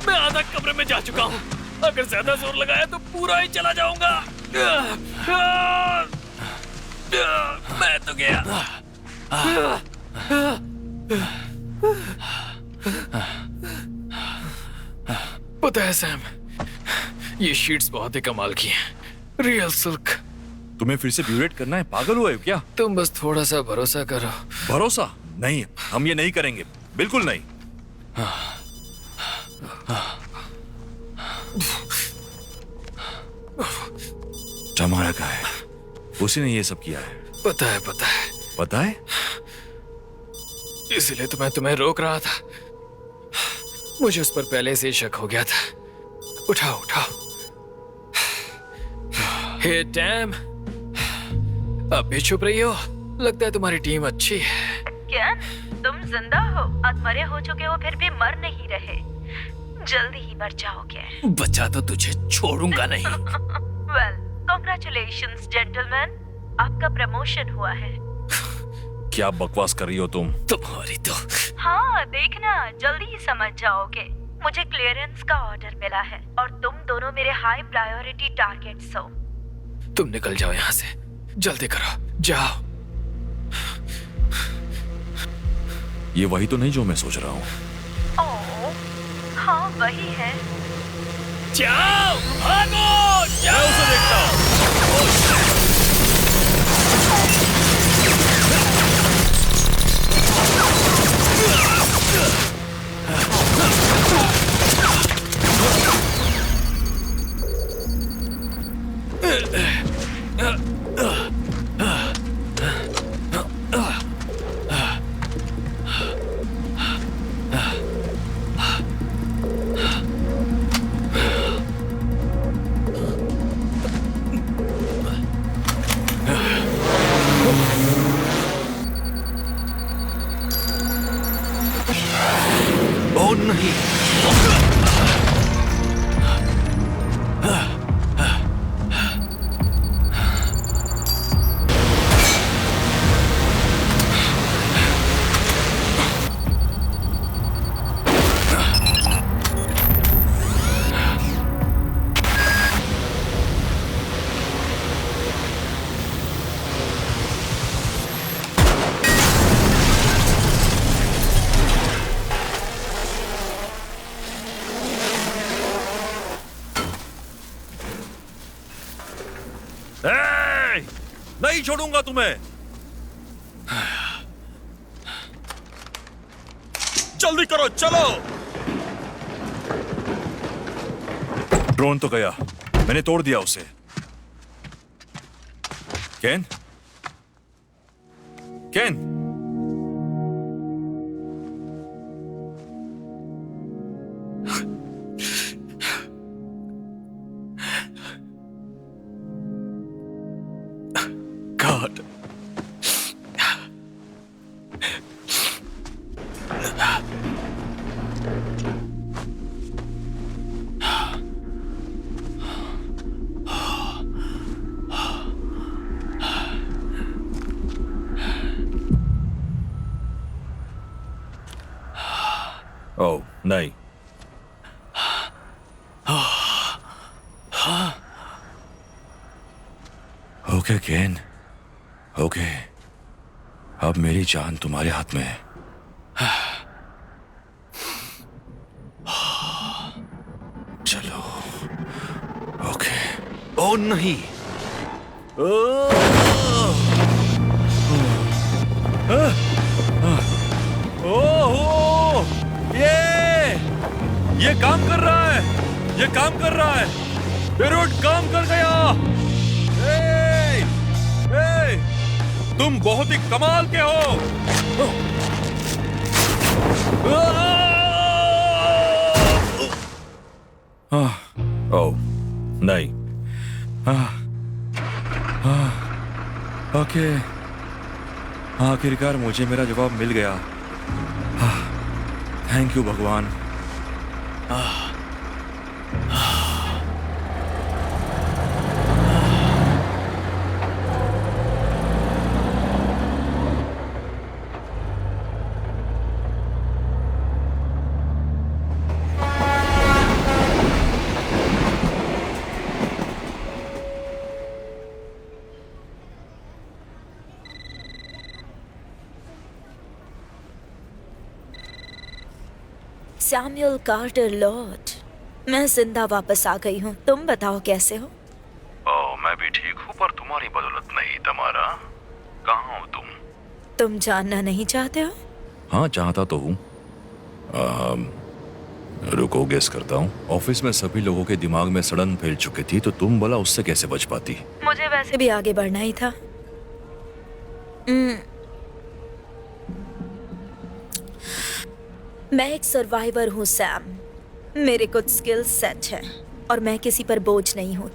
मैं आधा कमरे में जा चुका हूँ। अगर ज्यादा जोर लगाया तो पूरा ही चला जाऊंगा। मैं तो गया। पता है सैम, ये शीट्स बहुत ही कमाल की हैं। Real silk. तुम्हें फिर से ब्यूरेट करना है? पागल हुए हो क्या? तुम बस थोड़ा सा भरोसा करो। भरोसा नहीं, हम ये नहीं करेंगे, बिल्कुल नहीं। टमारा का है, उसी ने ये सब किया है। पता है, पता है, पता है? इसीलिए तो मैं तुम्हें रोक रहा था। मुझे उस पर पहले से ही शक हो गया था। उठाओ उठाओ। हे डैम, अब भी छुप रही हो? लगता है तुम्हारी टीम अच्छी है। क्या तुम जिंदा हो? अधमरे हो चुके हो फिर भी मर नहीं रहे। जल्दी ही मर जाओगे। बच्चा तो तुझे छोड़ूंगा नहीं। वेल, कांग्रेचुलेशंस जेंटलमैन, आपका प्रमोशन हुआ है। क्या बकवास कर रही हो तुम? तुम्हारी तो। हाँ, देखना जल्दी ही समझ जाओगे। मुझे क्लियरेंस का ऑर्डर मिला है और तुम दोनों मेरे हाई प्रायोरिटी टारगेट्स हो। तुम निकल जाओ यहाँ से, जल्दी करो, जाओ। ये वही तो नहीं जो मैं सोच रहा हूँ। ओह, हाँ वही है। जाओ, भागो, जाओ। उसे देखता हूँ। ओ नहीं। नहीं छोड़ूंगा तुम्हें। जल्दी करो, चलो। ड्रोन तो गया, मैंने तोड़ दिया उसे। केन? केन? God. ओह नहीं। ओके केन, ओके, अब मेरी जान तुम्हारे हाथ में है। चलो। ओके। ओ नहीं। ओह, ये काम कर रहा है, ये काम कर रहा है। पेरोड काम कर गया। तुम बहुत ही कमाल के हो। ओह नहीं। ओके, आखिरकार मुझे मेरा जवाब मिल गया। थैंक यू भगवान। Samuel Carter Lord, मैं जिंदा वापस आ गई हूँ। तुम बताओ कैसे हो? मैं भी ठीक हूँ, पर तुम्हारी बदौलत नहीं तमारा। कहाँ हो तुम? तुम जानना नहीं चाहते हो? हाँ, चाहता तो हूँ। रुको, गेस करता हूँ। ऑफिस में सभी लोगों के दिमाग में सड़न फैल चुकी थी, तो तुम भला उससे कैसे बच पाती? मुझे वैसे भी आगे बढ़ना ही था। मैं एक सर्वाइवर हूँ सैम। मेरे कुछ स्किल्स सेट हैं और मैं किसी पर बोझ नहीं हूँ।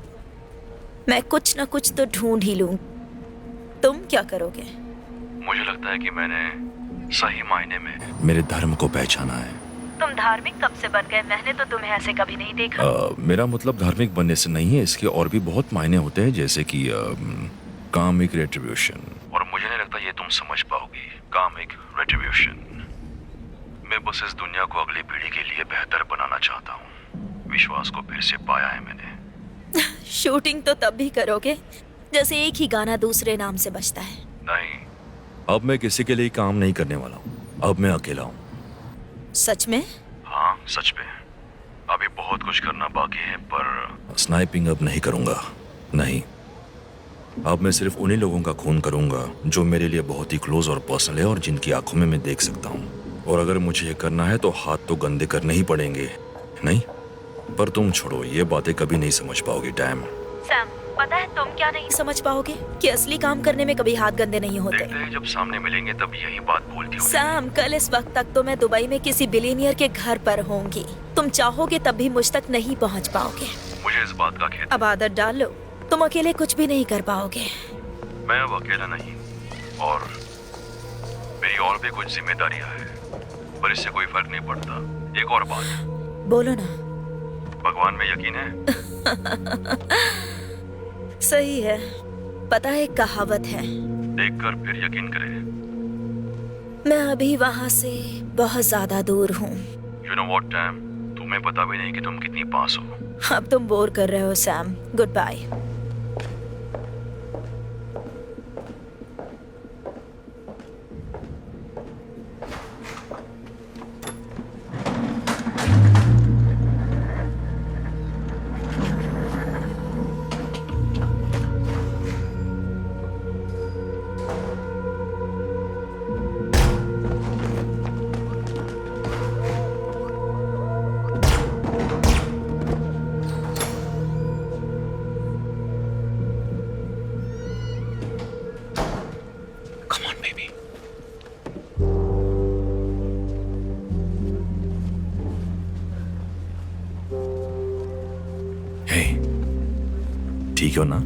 मैं कुछ ना कुछ तो ढूंढ ही लूँ। तुम क्या करोगे? मुझे लगता है कि मैंने सही मायने में मेरे धर्म को पहचाना है। तुम धार्मिक कब से बन गए? मैंने तो तुम्हें ऐसे कभी नहीं देखा। मेरा मतलब धार्मिक बनने से नहीं है, इसके और भी बहुत मायने होते हैं, जैसे कि कामिक रेट्रिब्यूशन। और मुझे नहीं लगता ये तुम समझ पाओगी। कामिक रेट्रिब्यूशन। मैं बस इस दुनिया को अगली पीढ़ी के लिए बेहतर बनाना चाहता हूँ। विश्वास को फिर से पाया है मैंने। शूटिंग तो तब भी करोगे जैसे एक ही गाना दूसरे नाम से बजता है। नहीं, अब मैं किसी के लिए काम नहीं करने वाला हूँ। अब मैं अकेला हूँ। सच में? हाँ, सच में। अभी बहुत कुछ करना बाकी है, पर स्नाइपिंग अब नहीं करूंगा। नहीं, अब मैं सिर्फ उन्हीं लोगों का खून करूंगा जो मेरे लिए बहुत ही क्लोज और पर्सनल है और जिनकी आंखों में मैं देख सकता हूँ। और अगर मुझे ये करना है तो हाथ तो गंदे करने ही पड़ेंगे। नहीं, पर तुम छोड़ो, ये बातें कभी नहीं समझ पाओगी। डैम। सैम, पता है तुम क्या नहीं समझ पाओगे कि असली काम करने में कभी हाथ गंदे नहीं होते। देखते हैं, जब सामने मिलेंगे तब यही बात बोलती हो। सैम, कल इस वक्त तक तो मैं दुबई में किसी बिलियनियर के घर पर होंगी। तुम चाहोगे तब भी मुझ तक नहीं पहुंच पाओगे। मुझे इस बात का खेद। अब आदत डाल लो। तुम अकेले कुछ भी नहीं कर पाओगे। मैं अब अकेला नहीं, और मेरी और भी कुछ जिम्मेदारियां हैं, पर इससे कोई फर्क नहीं पड़ता। एक और बात। बोलो ना। भगवान में यकीन है? सही है। पता है, एक कहावत है, देखकर फिर यकीन करें। मैं अभी वहां से बहुत ज्यादा दूर हूँ। You know what, Tam? तुम्हें पता भी नहीं कि तुम कितनी पास हो। अब तुम बोर कर रहे हो Sam. Goodbye. Come on, baby. Hey, ठीक हो ना?